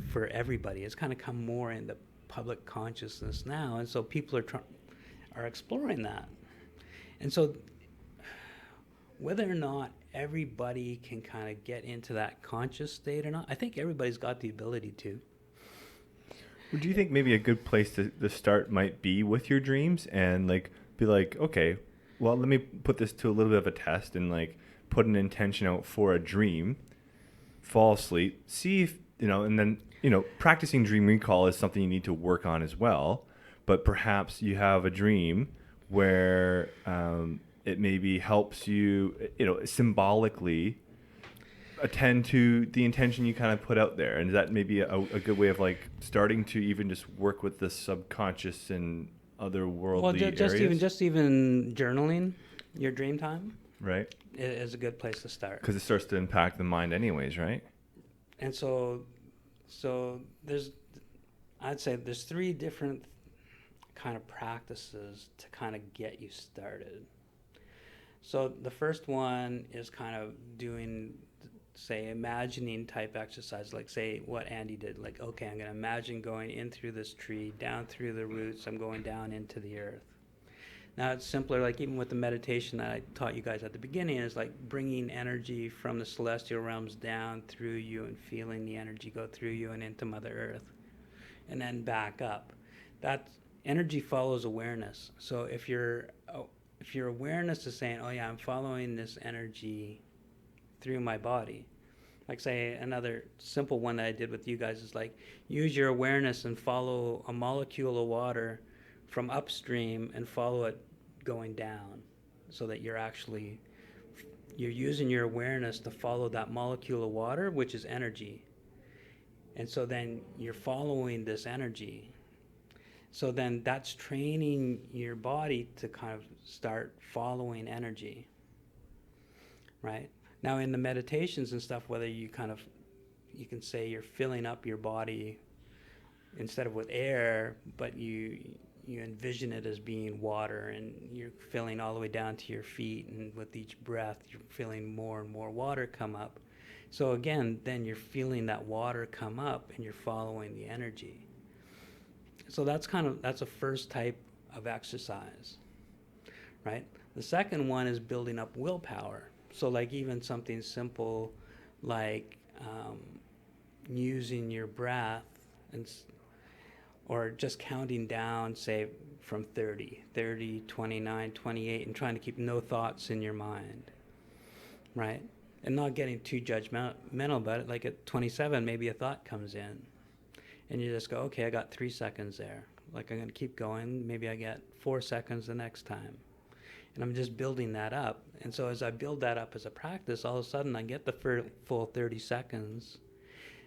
for everybody. It's kind of come more into public consciousness now, and so people are exploring that. And so whether or not everybody can kind of get into that conscious state or not, I think everybody's got the ability to. Would you think maybe a good place to start might be with your dreams and like be like, okay, well, let me put this to a little bit of a test and like put an intention out for a dream, fall asleep, see if, and then, practicing dream recall is something you need to work on as well. But perhaps you have a dream where it maybe helps you, symbolically attend to the intention you kind of put out there. And is that maybe a good way of like starting to even just work with the subconscious and otherworldly areas? Just even journaling your dream time, right, is a good place to start, because it starts to impact the mind anyways, right? And so I'd say there's 3 different kind of practices to kind of get you started. So the first one is kind of doing, say, imagining type exercise, like, say, what Andy did. Like, okay, I'm going to imagine going in through this tree, down through the roots, I'm going down into the earth. Now, it's simpler, like even with the meditation that I taught you guys at the beginning, is like bringing energy from the celestial realms down through you and feeling the energy go through you and into Mother Earth, and then back up. That energy follows awareness. So if your awareness is saying, oh yeah, I'm following this energy through my body, Like, say, another simple one that I did with you guys is like, use your awareness and follow a molecule of water from upstream and follow it going down, so that you're using your awareness to follow that molecule of water, which is energy. And so then you're following this energy. So then that's training your body to kind of start following energy, right? Now in the meditations and stuff, whether you can say you're filling up your body instead of with air, but you envision it as being water, and you're filling all the way down to your feet, and with each breath you're feeling more and more water come up. So again, then you're feeling that water come up and you're following the energy. So that's a first type of exercise, right? The second one is building up willpower. So like even something simple like using your breath or just counting down, say from 30, 29, 28, and trying to keep no thoughts in your mind, right? And not getting too judgmental about it. Like at 27, maybe a thought comes in, and you just go, okay, I got 3 seconds there. Like I'm going to keep going. Maybe I get 4 seconds the next time. And I'm just building that up. And so as I build that up as a practice, all of a sudden I get the full 30 seconds.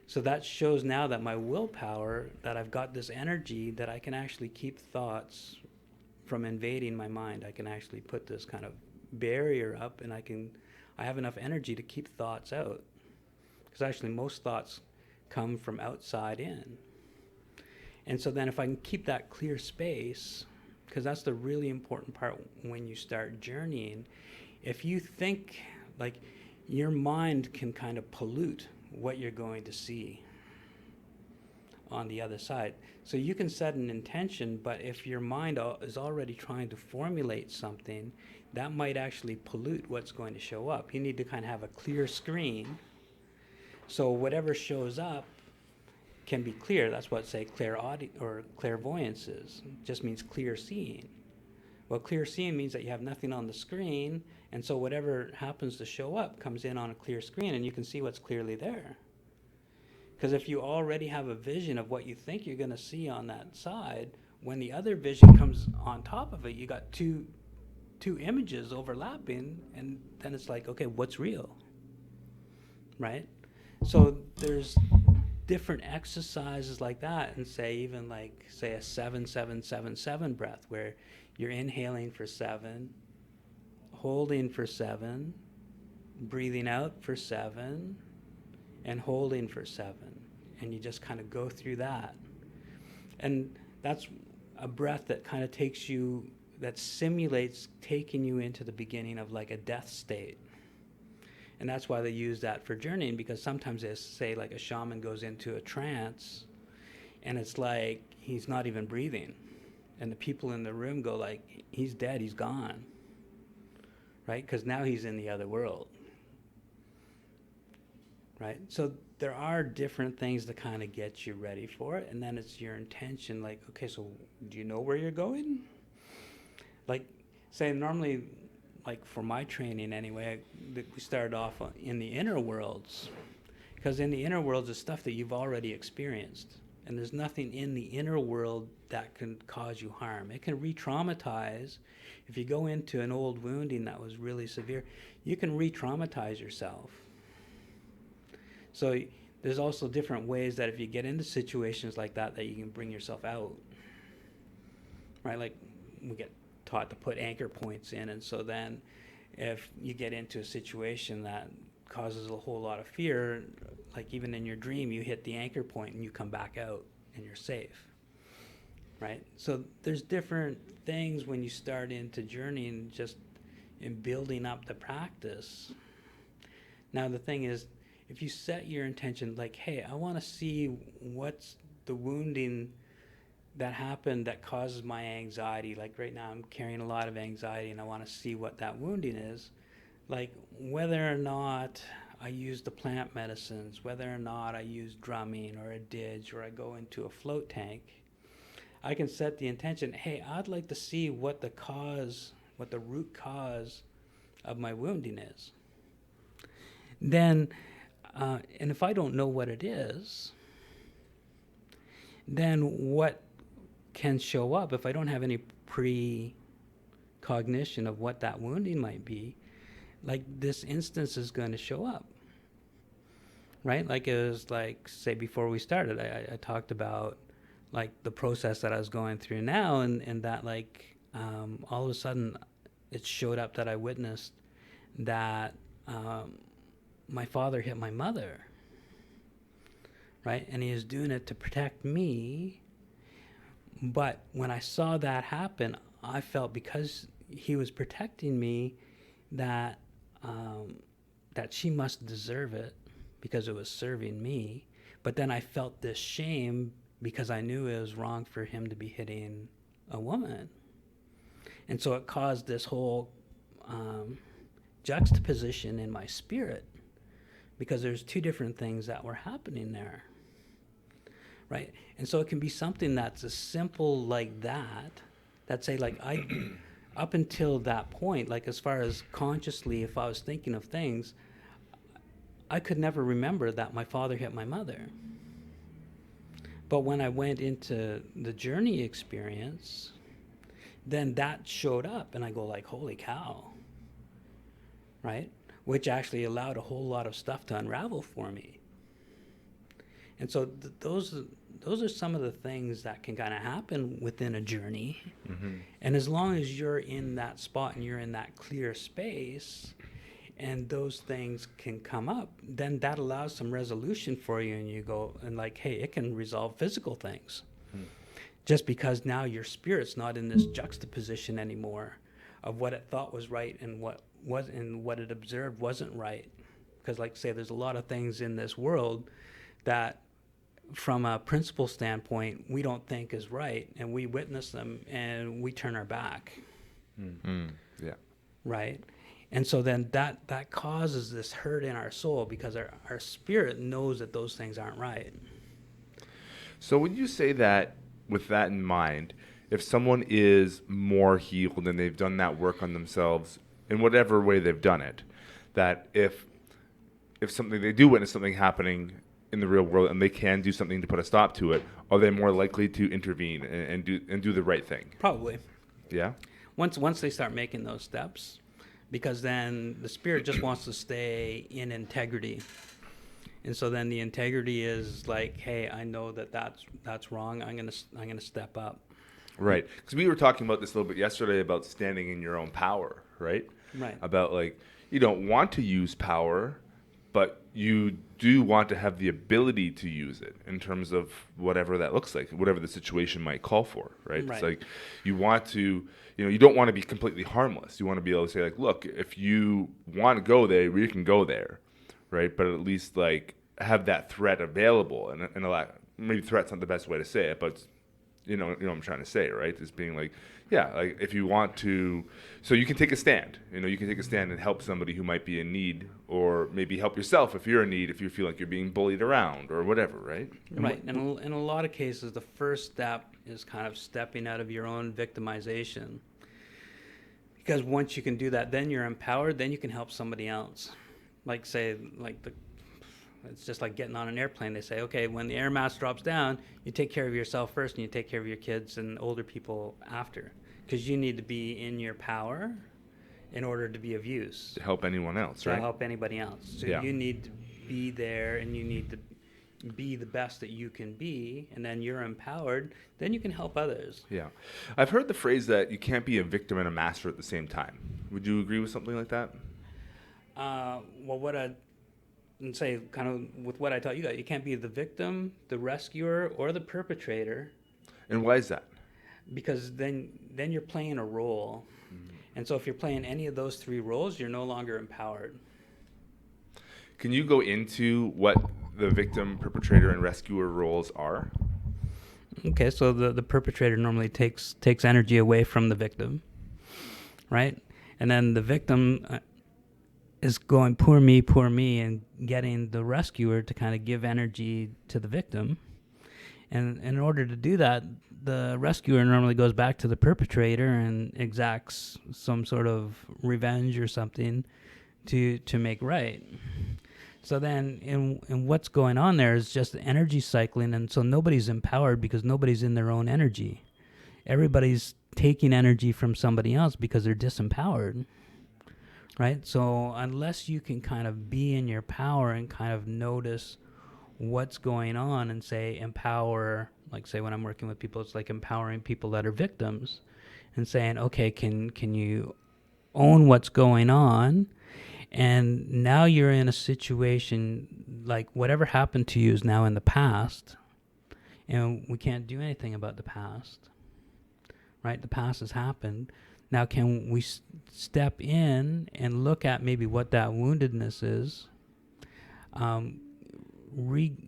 So that shows now that my willpower, that I've got this energy that I can actually keep thoughts from invading my mind. I can actually put this kind of barrier up, and I have enough energy to keep thoughts out. Because actually most thoughts come from outside in. And so then if I can keep that clear space, because that's the really important part when you start journeying. If you think, like, your mind can kind of pollute what you're going to see on the other side. So you can set an intention, but if your mind is already trying to formulate something, that might actually pollute what's going to show up. You need to kind of have a clear screen, so whatever shows up can be clear. That's what, say, clairvoyance is. It just means clear seeing. Well, clear seeing means that you have nothing on the screen, and so whatever happens to show up comes in on a clear screen, and you can see what's clearly there. Because if you already have a vision of what you think you're going to see on that side, when the other vision comes on top of it, you got two images overlapping, and then it's like, okay, what's real? Right? So there's different exercises like that, and say a 7-7-7-7 breath, where you're inhaling for 7, holding for 7, breathing out for 7, and holding for 7, and you just kind of go through that. And that's a breath that kind of that simulates taking you into the beginning of like a death state. And that's why they use that for journeying, because sometimes they say like a shaman goes into a trance and it's like he's not even breathing. And the people in the room go like, he's dead, he's gone. Right? Because now he's in the other world. Right? So there are different things to kind of get you ready for it. And then it's your intention, like, okay, so do you know where you're going? Like, say normally, like for my training anyway, we started off in the inner worlds, because in the inner worlds is stuff that you've already experienced, and there's nothing in the inner world that can cause you harm. It can re-traumatize. If you go into an old wounding that was really severe, you can re-traumatize yourself. So there's also different ways that if you get into situations like that you can bring yourself out, right? Like we get taught to put anchor points in, and so then if you get into a situation that causes a whole lot of fear, like even in your dream you hit the anchor point and you come back out and you're safe, right? So there's different things when you start into journeying, just in building up the practice. Now the thing is, if you set your intention like, hey, I want to see what's the wounding that happened that causes my anxiety. Like right now I'm carrying a lot of anxiety and I want to see what that wounding is. Like whether or not I use the plant medicines, whether or not I use drumming or a didge, or I go into a float tank, I can set the intention, hey, I'd like to see what the root cause of my wounding is. Then And if I don't know what it is, then what can show up if I don't have any precognition of what that wounding might be? Like, this instance is going to show up, right? Like, it was like, say, before we started, I talked about like the process that I was going through now, and that like all of a sudden it showed up that I witnessed that my father hit my mother, right? And he was doing it to protect me. But when I saw that happen, I felt, because he was protecting me, that that she must deserve it because it was serving me. But then I felt this shame because I knew it was wrong for him to be hitting a woman. And so it caused this whole juxtaposition in my spirit, because there's two different things that were happening there, right? And so it can be something that's as simple like that say, like, I, up until that point, like, as far as consciously, if I was thinking of things, I could never remember that my father hit my mother. But when I went into the journey experience, then that showed up, and I go like, holy cow, right? Which actually allowed a whole lot of stuff to unravel for me. And so those are some of the things that can kind of happen within a journey. Mm-hmm. And as long as you're in that spot and you're in that clear space, and those things can come up, then that allows some resolution for you, and you go, and like, hey, it can resolve physical things. Just because now your spirit's not in this juxtaposition anymore of what it thought was right and what it observed wasn't right. Because, like, say, there's a lot of things in this world that, from a principle standpoint, we don't think is right, and we witness them and we turn our back. Mm-hmm. Yeah. Right? And so then that causes this hurt in our soul, because our spirit knows that those things aren't right. So when you say that, with that in mind, if someone is more healed and they've done that work on themselves in whatever way they've done it, that if something, they do witness something happening in the real world and they can do something to put a stop to it, are they more likely to intervene and do the right thing? Probably. Yeah. Once they start making those steps, because then the spirit just wants to stay in integrity. And so then the integrity is like, hey, I know that's wrong. I'm gonna step up. Right, because we were talking about this a little bit yesterday about standing in your own power, right? Right. About, like, you don't want to use power, but you do want to have the ability to use it in terms of whatever that looks like, whatever the situation might call for, right? Right. It's like you want to, you don't want to be completely harmless. You want to be able to say, like, look, if you want to go there, we can go there, right? But at least, like, have that threat available, and a lot, maybe threat's not the best way to say it, but you know what I'm trying to say, right? Is being like, yeah, like, if you want to, so you can take a stand. You can take a stand and help somebody who might be in need, or maybe help yourself if you're in need, if you feel like you're being bullied around or whatever, right? Right. And in a lot of cases, the first step is kind of stepping out of your own victimization. Because once you can do that, then you're empowered, then you can help somebody else. Like, say, it's just like getting on an airplane. They say, okay, when the air mass drops down, you take care of yourself first, and you take care of your kids and older people after, because you need to be in your power in order to be of use. To help anyone else, right? To help anybody else. So Yeah. You need to be there, and you need to be the best that you can be, and then you're empowered, then you can help others. Yeah. I've heard the phrase that you can't be a victim and a master at the same time. Would you agree with something like that? Well, what I'd say, kind of with what I taught you guys, you can't be the victim, the rescuer, or the perpetrator. And why is that? Because then you're playing a role. Mm-hmm. And so if you're playing any of those three roles, you're no longer empowered. Can you go into what the victim, perpetrator, and rescuer roles are? Okay, so the perpetrator normally takes energy away from the victim, right? And then the victim is going, poor me, and getting the rescuer to kind of give energy to the victim. And in order to do that, the rescuer normally goes back to the perpetrator and exacts some sort of revenge or something to make right. So then in what's going on there is just energy cycling, and so nobody's empowered because nobody's in their own energy. Everybody's taking energy from somebody else because they're disempowered, right? So unless you can kind of be in your power and kind of notice what's going on and say empower, like say when I'm working with people, it's like empowering people that are victims and saying, okay, can you own what's going on? And now you're in a situation like whatever happened to you is now in the past, and we can't do anything about the past, right? The past has happened. Now can we step in and look at maybe what that woundedness is,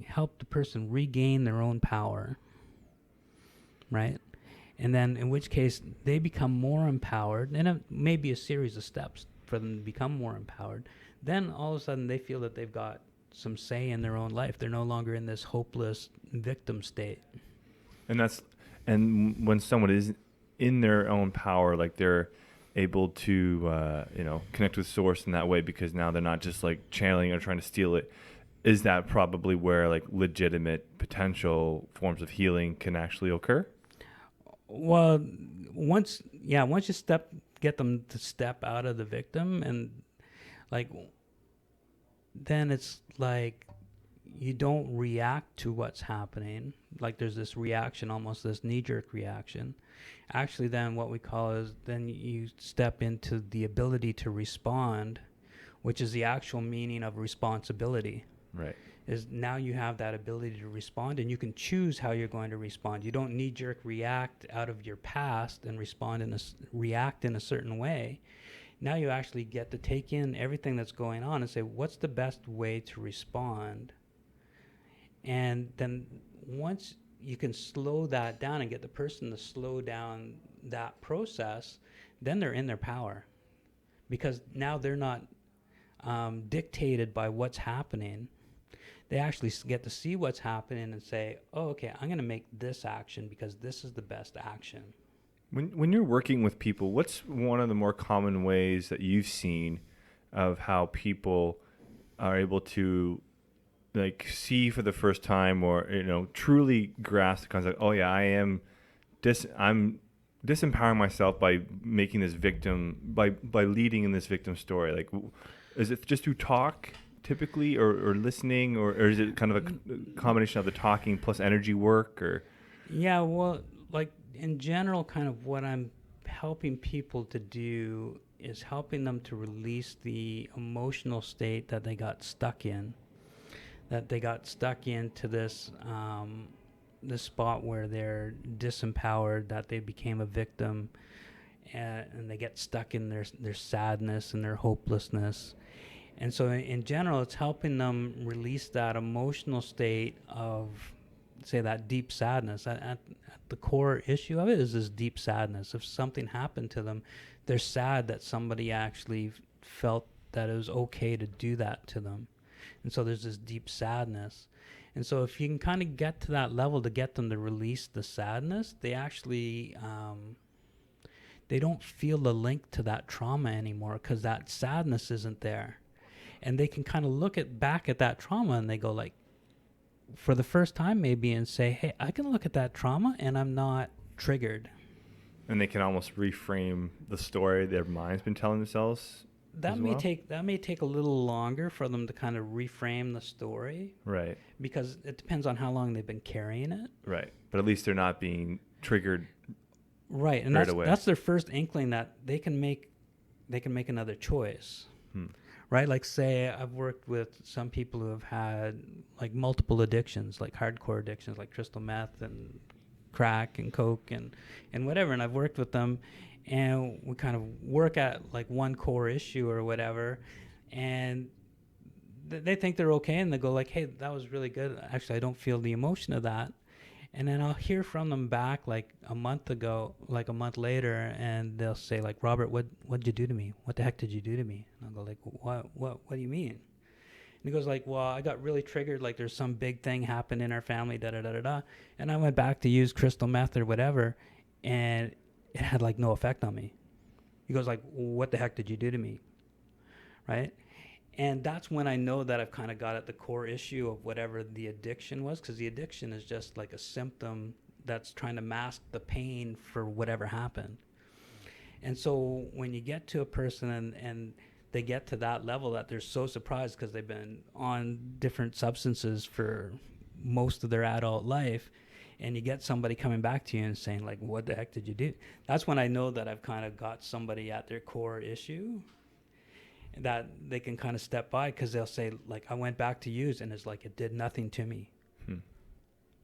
help the person regain their own power, right? And then in which case they become more empowered, and it may be a series of steps for them to become more empowered. Then all of a sudden they feel that they've got some say in their own life. They're no longer in this hopeless victim state. And when someone is in their own power, like they're able to connect with source in that way, because now they're not just like channeling or trying to steal it. Is that probably where like legitimate potential forms of healing can actually occur? Well, once you get them to step out of the victim, and like then it's like you don't react to what's happening. Like there's this reaction, almost this knee-jerk reaction. Actually, then what we call is then you step into the ability to respond, which is the actual meaning of responsibility. Right. Is now you have that ability to respond, and you can choose how you're going to respond. You don't knee-jerk react out of your past and react in a certain way. Now you actually get to take in everything that's going on and say, what's the best way to respond? And then once you can slow that down and get the person to slow down that process, then they're in their power, because now they're not dictated by what's happening. They actually get to see what's happening and say, oh, okay, I'm going to make this action because this is the best action. When you're working with people, what's one of the more common ways that you've seen of how people are able to like see for the first time, or truly grasp the concept? Oh yeah, I'm disempowering myself by making this victim, by leading in this victim story. Like, is it just through talk typically, or listening, or is it kind of a combination of the talking plus energy work? Or yeah, well, like in general, kind of what I'm helping people to do is helping them to release the emotional state that they got stuck in, into this this spot where they're disempowered, that they became a victim, and they get stuck in their sadness and their hopelessness. And so in general, it's helping them release that emotional state of, say, that deep sadness. At the core issue of it is this deep sadness. If something happened to them, they're sad that somebody actually felt that it was okay to do that to them. And so there's this deep sadness. And so if you can kind of get to that level to get them to release the sadness, they actually they don't feel the link to that trauma anymore, because that sadness isn't there. And they can kind of look back at that trauma, and they go like, for the first time maybe, and say, hey, I can look at that trauma and I'm not triggered. And they can almost reframe the story their mind's been telling themselves. That may take a little longer for them to kind of reframe the story. Right. Because it depends on how long they've been carrying it. Right. But at least they're not being triggered. Right. And that's their first inkling that they can make another choice. Right? Like, say I've worked with some people who have had like multiple addictions, like hardcore addictions, like crystal meth and crack and coke and whatever. And I've worked with them, and we kind of work at like one core issue or whatever, and they think they're okay, and they go like, hey, that was really good. Actually, I don't feel the emotion of that. And then I'll hear from them back like a month later, and they'll say like, Robert, what'd you do to me? What the heck did you do to me? And I'll go like, what do you mean? And he goes like, well, I got really triggered, like there's some big thing happened in our family, da-da-da-da-da. And I went back to use crystal meth or whatever, and it had like no effect on me. He goes like, what the heck did you do to me? Right? And that's when I know that I've kind of got at the core issue of whatever the addiction was, because the addiction is just like a symptom that's trying to mask the pain for whatever happened. And so when you get to a person and they get to that level that they're so surprised because they've been on different substances for most of their adult life, and you get somebody coming back to you and saying, like, what the heck did you do? That's when I know that I've kind of got somebody at their core issue that they can kind of step by, because they'll say, like, I went back to use, and it's like, it did nothing to me.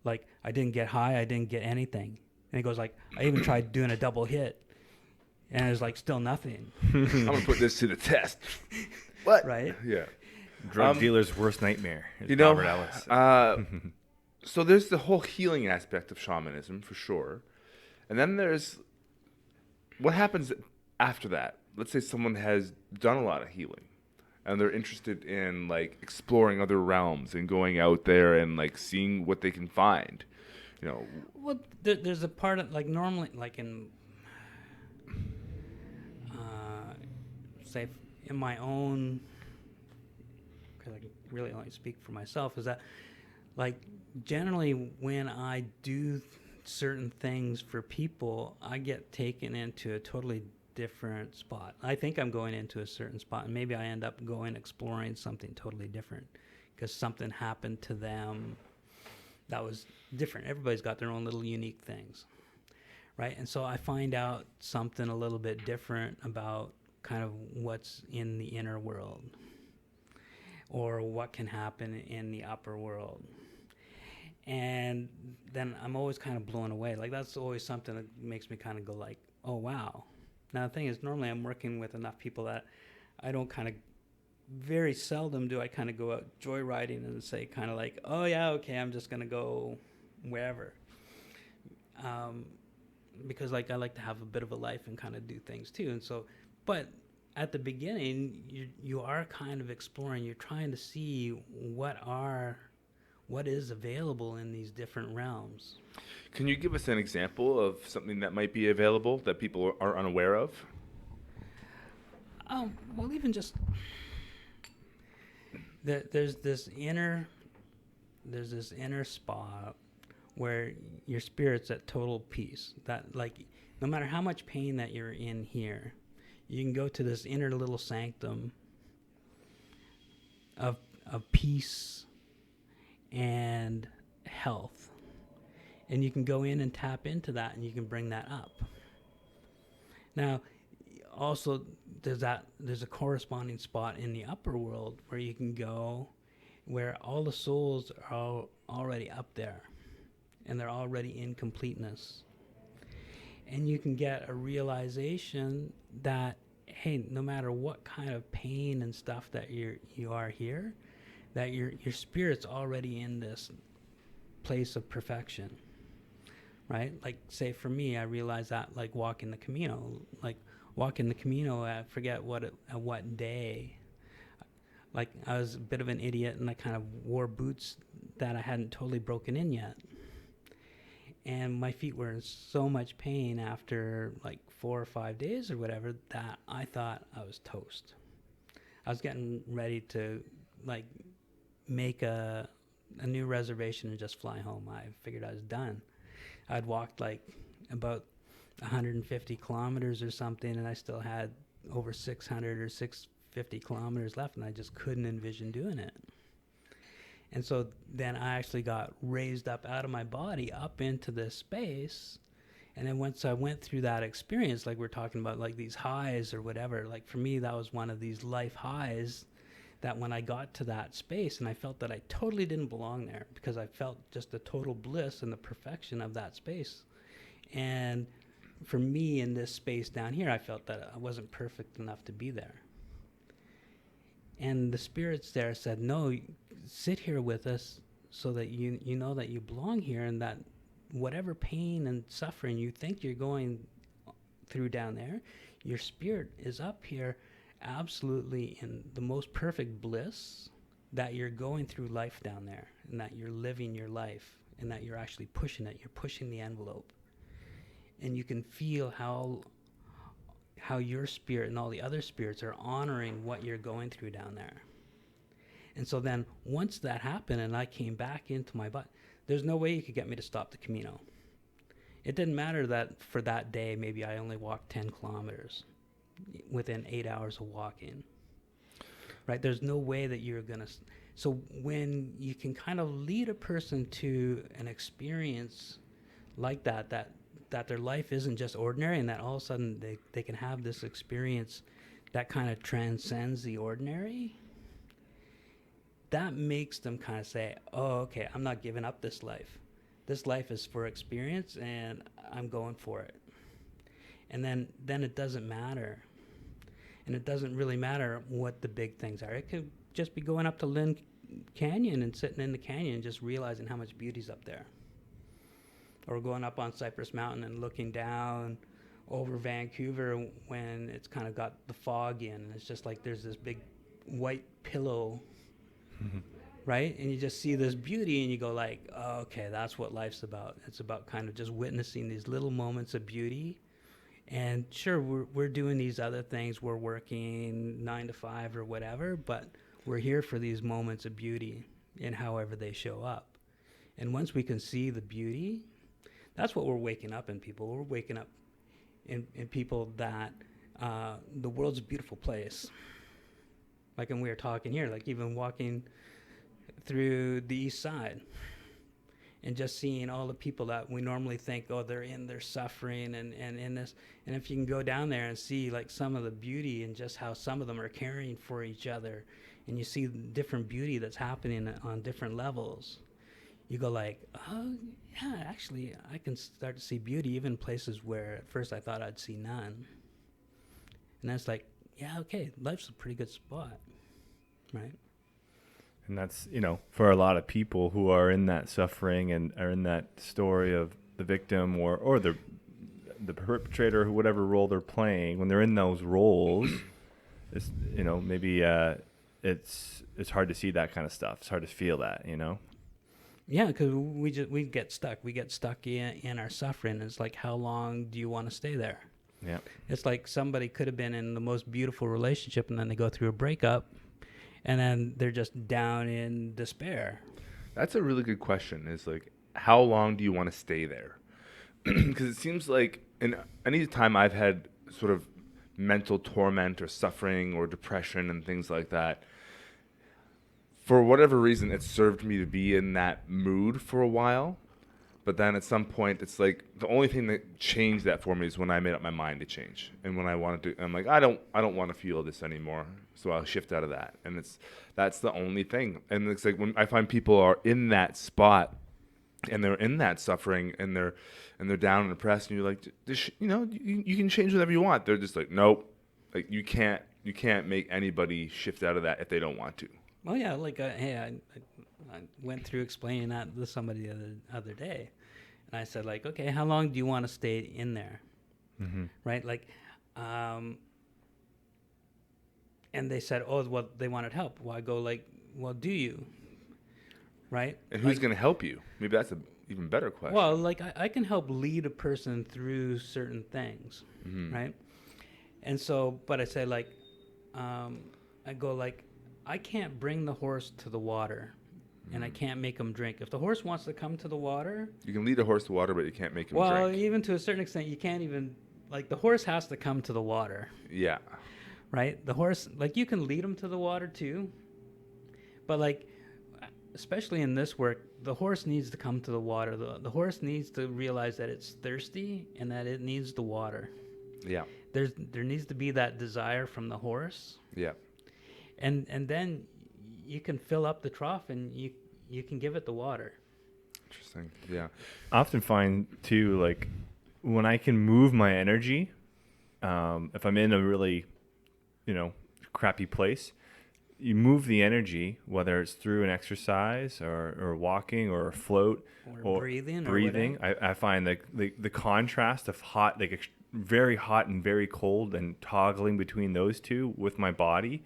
Like, I didn't get high, I didn't get anything. And he goes, like, I even tried doing a double hit, and it was like still nothing. I'm gonna put this to the test. What? Right? Yeah. Drug dealer's worst nightmare. Is You know, Robert Ellison. So there's the whole healing aspect of shamanism, for sure. And then there's what happens after that. Let's say someone has done a lot of healing and they're interested in like exploring other realms and going out there and like seeing what they can find. You know, Well, there's a part of, like, normally, like in, say, in my own, because I can really only speak for myself, is that, like, generally when I do certain things for people, I get taken into a totally different spot. I think I'm going into a certain spot, and maybe I end up going exploring something totally different because something happened to them that was different. Everybody's got their own little unique things, right? And so I find out something a little bit different about kind of what's in the inner world or what can happen in the upper world. And then I'm always kind of blown away. Like, that's always something that makes me kind of go like, oh, wow. Now, the thing is, normally I'm working with enough people that I don't kind of, very seldom do I kind of go out joyriding and say kind of like, oh, yeah, okay, I'm just going to go wherever. Because, like, I like to have a bit of a life and kind of do things too. And so, but at the beginning, you are kind of exploring. You're trying to see what is available in these different realms. can you give us an example of something that might be available that people are unaware of? Well, even just there's this inner spot where your spirit's at total peace. That, like, no matter how much pain that you're in here, you can go to this inner little sanctum of peace and health, and you can go in and tap into that, and you can bring that up. Now, also there's a corresponding spot in the upper world where you can go, where all the souls are already up there, and they're already in completeness, and you can get a realization that, hey, no matter what kind of pain and stuff that you are here, that your spirit's already in this place of perfection, right? Like, say for me, I realized that, like, walking the Camino, I forget what day. Like, I was a bit of an idiot, and I kind of wore boots that I hadn't totally broken in yet. And my feet were in so much pain after like 4 or 5 days or whatever that I thought I was toast. I was getting ready to, like, make a new reservation and just fly home. I figured I was done. I'd walked like about 150 kilometers or something, and I still had over 600 or 650 kilometers left, and I just couldn't envision doing it. And so then I actually got raised up out of my body up into this space. And then once I went through that experience, like we're talking about, like these highs or whatever, like for me, that was one of these life highs, that when I got to that space and I felt that I totally didn't belong there, because I felt just the total bliss and the perfection of that space. And for me in this space down here, I felt that I wasn't perfect enough to be there. And the spirits there said, no, sit here with us so that you know that you belong here, and that whatever pain and suffering you think you're going through down there, your spirit is up here absolutely in the most perfect bliss, that you're going through life down there, and that you're living your life, and that you're actually pushing it. You're pushing the envelope. And you can feel how your spirit and all the other spirits are honoring what you're going through down there. And so then once that happened and I came back into my body, there's no way you could get me to stop the Camino. It didn't matter that for that day, maybe I only walked 10 kilometers within 8 hours of walking, right? There's no way that you're going to. So when you can kind of lead a person to an experience like that their life isn't just ordinary, and that all of a sudden they can have this experience that kind of transcends the ordinary, that makes them kind of say, oh, okay, I'm not giving up this life. This life is for experience, and I'm going for it. And then it doesn't matter. And it doesn't really matter what the big things are. It could just be going up to Lynn Canyon and sitting in the canyon and just realizing how much beauty's up there. Or going up on Cypress Mountain and looking down over Vancouver when it's kind of got the fog in. And it's just like there's this big white pillow, right? And you just see this beauty and you go like, oh, okay, that's what life's about. It's about kind of just witnessing these little moments of beauty. And sure, we're doing these other things. We're working 9 to 5 or whatever, but we're here for these moments of beauty in however they show up. And once we can see the beauty, that's what we're waking up in people. We're waking up in people that the world's a beautiful place. Like when we were talking here, like even walking through the east side and just seeing all the people that we normally think, oh, they're in their suffering and in this. And if you can go down there and see like some of the beauty and just how some of them are caring for each other, and you see different beauty that's happening on different levels, you go like, oh, yeah, actually, I can start to see beauty even places where at first I thought I'd see none. And that's like, yeah, okay, life's a pretty good spot, right? And that's, for a lot of people who are in that suffering and are in that story of the victim or the perpetrator, whatever role they're playing, when they're in those roles, it's, maybe it's hard to see that kind of stuff. It's hard to feel that, Yeah, because we get stuck. We get stuck in our suffering. It's like, how long do you want to stay there? Yeah. It's like somebody could have been in the most beautiful relationship, and then they go through a breakup, and then they're just down in despair. That's a really good question. Is like, how long do you want to stay there? Because it seems like in any time I've had sort of mental torment or suffering or depression and things like that, for whatever reason, it served me to be in that mood for a while. But then at some point, it's like the only thing that changed that for me is when I made up my mind to change. And when I wanted to, I'm like, I don't want to feel this anymore. So I'll shift out of that. And that's the only thing. And it's like when I find people are in that spot and they're in that suffering and they're down and depressed, and you're like, you can change whatever you want. They're just like, nope. Like you can't make anybody shift out of that if they don't want to. Oh yeah, like hey, I went through explaining that to somebody the other day, and I said like, okay, how long do you want to stay in there, right? Like, and they said, oh, well, they wanted help. Well, I go like, well, do you, right? And who's going to help you? Maybe that's an even better question. Well, like I can help lead a person through certain things, right? And so, but I say like, I go like, I can't bring the horse to the water, and I can't make him drink. If the horse wants to come to the water... You can lead a horse to water, but you can't make him drink. Well, even to a certain extent, you can't even... Like, the horse has to come to the water. Yeah. Right? The horse... Like, you can lead him to the water, too. But, like, especially in this work, the horse needs to come to the water. The horse needs to realize that it's thirsty and that it needs the water. Yeah. There needs to be that desire from the horse. Yeah. And then you can fill up the trough and you can give it the water. Interesting. Yeah. I often find too, like when I can move my energy, if I'm in a really, crappy place, you move the energy, whether it's through an exercise or walking or a float or breathing. I find the contrast of hot, like very hot and very cold, and toggling between those two with my body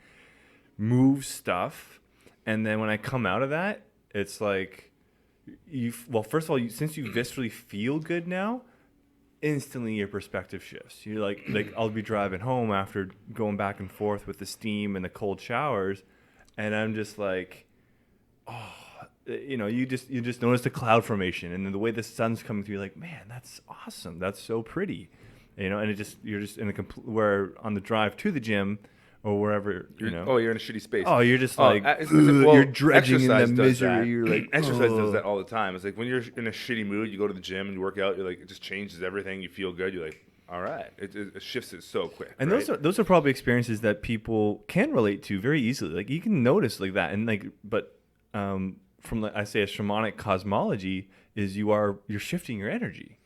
moves stuff. And then when I come out of that, it's like first of all, since you viscerally feel good now, instantly your perspective shifts. You're like I'll be driving home after going back and forth with the steam and the cold showers, and I'm just like, oh, you just notice the cloud formation, and then the way the sun's coming through, you're like, man, that's awesome, that's so pretty, and you're just in where on the drive to the gym or wherever, Oh, you're in a shitty space. Oh, you're just like, well, you're dredging in the exercise does misery. that. You're like, Exercise does "Ugh." that all the time. It's like when you're in a shitty mood, you go to the gym and you work out. You're like, it just changes everything. You feel good. You're like, all right. It shifts it so quick. And right? those are probably experiences that people can relate to very easily. Like you can notice like that, and like, but from I say a shamanic cosmology is you're shifting your energy,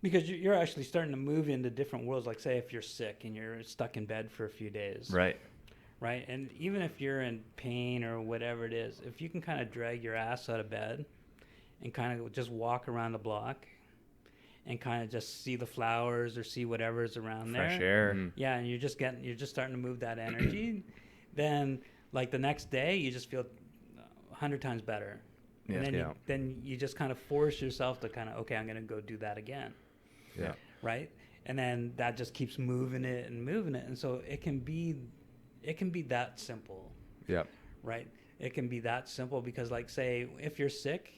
Because you're actually starting to move into different worlds. Like say if you're sick and you're stuck in bed for a few days. Right. Right. And even if you're in pain or whatever it is, if you can kind of drag your ass out of bed and kind of just walk around the block and kind of just see the flowers or see whatever's around there. Fresh air. Yeah, and you're just starting to move that energy. Then like the next day you just feel 100 times better. Yeah. And then you just kind of force yourself to kind of, okay, I'm going to go do that again. Yeah. Right. And then that just keeps moving it. And so it can be that simple. Yeah. Right. It can be that simple because like say if you're sick,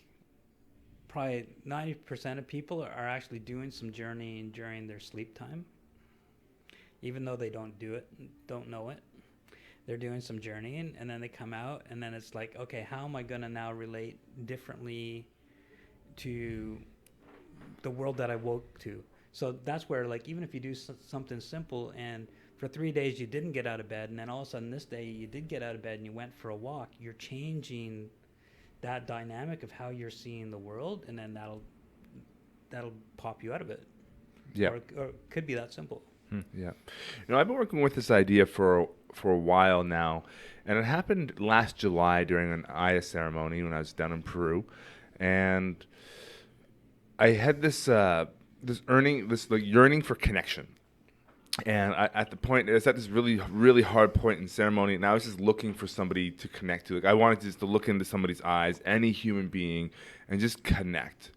probably 90% of people are actually doing some journeying during their sleep time. Even though they don't know it. They're doing some journeying and then they come out and then it's like, okay, how am I going to now relate differently to the world that I woke to? So that's where like, even if you do something simple and for 3 days you didn't get out of bed and then all of a sudden this day you did get out of bed and you went for a walk, you're changing that dynamic of how you're seeing the world, and then that'll pop you out of it. Yeah. Or it could be that simple. Yeah. I've been working with this idea for a while now, and it happened last July during an Aya ceremony when I was down in Peru, and I had this yearning for connection. And at the point, it's at this really, really hard point in ceremony, and I was just looking for somebody to connect to. Like I wanted just to look into somebody's eyes, any human being, and just connect.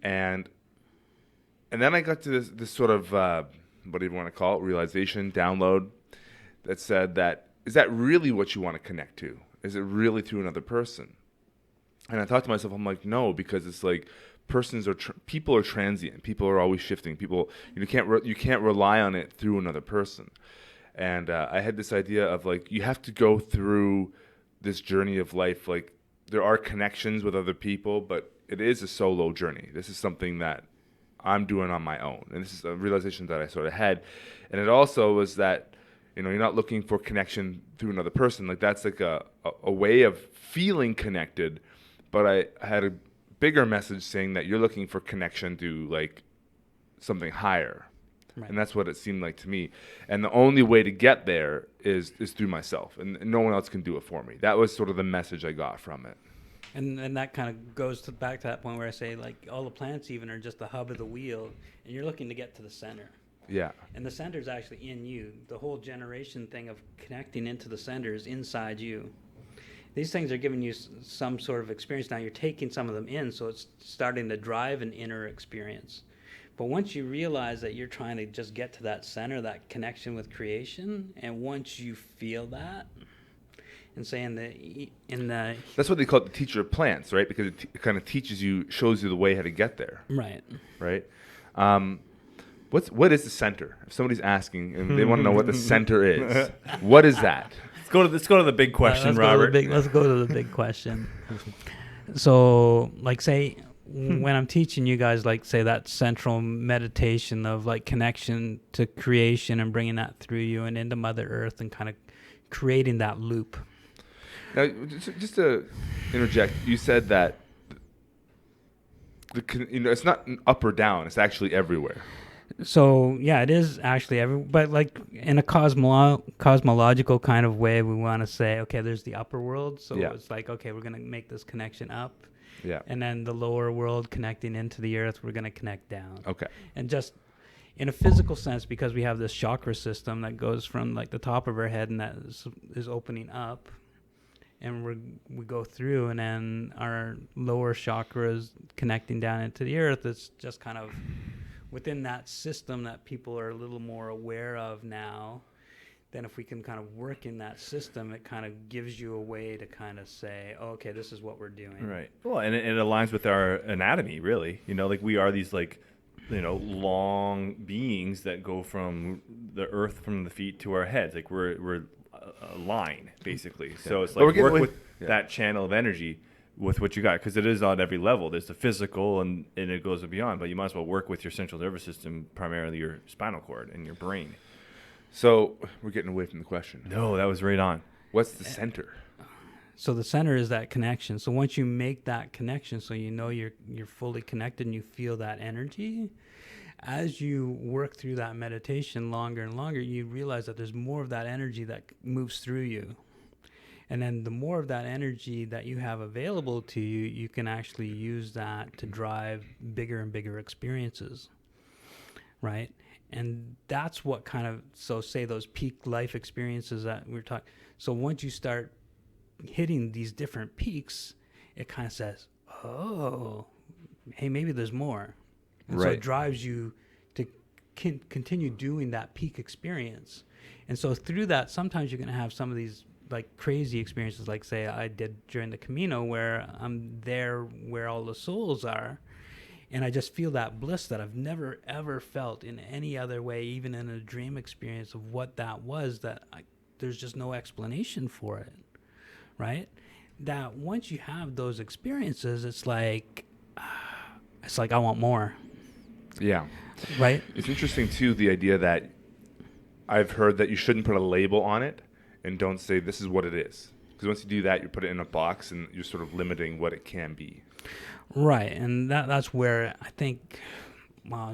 And then I got to this sort of, what do you want to call it, realization, download, that said that, is that really what you want to connect to? Is it really through another person? And I thought to myself, I'm like, no, because it's like, people are transient. People are always shifting. People, you can't rely on it through another person. And I had this idea of like, you have to go through this journey of life. Like there are connections with other people, but it is a solo journey. This is something that I'm doing on my own. And this is a realization that I sort of had. And it also was that, you're not looking for connection through another person. Like that's like a way of feeling connected. But I had a bigger message saying that you're looking for connection to like something higher. Right. And that's what it seemed like to me. And the only way to get there is through myself, and no one else can do it for me. That was sort of the message I got from it. And that kind of goes back to that point where I say like all the planets even are just the hub of the wheel, and you're looking to get to the center. Yeah. And the center is actually in you. The whole generation thing of connecting into the center is inside you. These things are giving you some sort of experience. Now you're taking some of them in, so it's starting to drive an inner experience. But once you realize that you're trying to just get to that center, that connection with creation, and once you feel that, and say in the that's what they call it, the teacher of plants, right? Because it kind of shows you the way how to get there. Right. Right. What is the center? If somebody's asking and they want to know what the center is, what is that? Let's go to the big question, Robert. Let's go to the big question. So, like, say, when I'm teaching you guys, like, say, that central meditation of, like, connection to creation and bringing that through you and into Mother Earth and kind of creating that loop. Now, just to interject, you said that it's not up or down. It's actually everywhere. So, yeah, it is actually but like in a cosmological kind of way, we want to say, okay, there's the upper world. So it's like, okay, we're going to make this connection up. Yeah. And then the lower world connecting into the earth, we're going to connect down. Okay. And just in a physical sense, because we have this chakra system that goes from like the top of our head and that is opening up. And we go through, and then our lower chakras connecting down into the earth. It's just kind of within that system that people are a little more aware of now. then if we can kind of work in that system, it kind of gives you a way to kind of say, oh, okay, this is what we're doing. Right. Well, and it aligns with our anatomy, really. You know, like we are these like, you know, long beings that go from the earth, from the feet to our heads. Like we're a line, basically. So it's like work with that channel of energy with what you got, because it is on every level. There's the physical and it goes beyond, but you might as well work with your central nervous system, primarily your spinal cord and your brain. So we're getting away from the question. No, that was right on. What's the center? So the center is that connection. So once you make that connection, so you know you're fully connected and you feel that energy, as you work through that meditation longer and longer, you realize that there's more of that energy that moves through you. And then the more of that energy that you have available to you, you can actually use that to drive bigger and bigger experiences, right? And that's what kind of, so say those peak life experiences that we're talking. So once you start hitting these different peaks, it kind of says, oh, hey, maybe there's more. And so it drives you to continue doing that peak experience. And so through that, sometimes you're going to have some of these like crazy experiences, like say I did during the Camino, where I'm there where all the souls are, and I just feel that bliss that I've never ever felt in any other way, even in a dream experience of what that was, that there's just no explanation for it, right? That once you have those experiences, it's like I want more. Yeah. Right? It's interesting, too, the idea that I've heard that you shouldn't put a label on it and don't say this is what it is. Because once you do that, you put it in a box and you're sort of limiting what it can be. Right. And that's where I think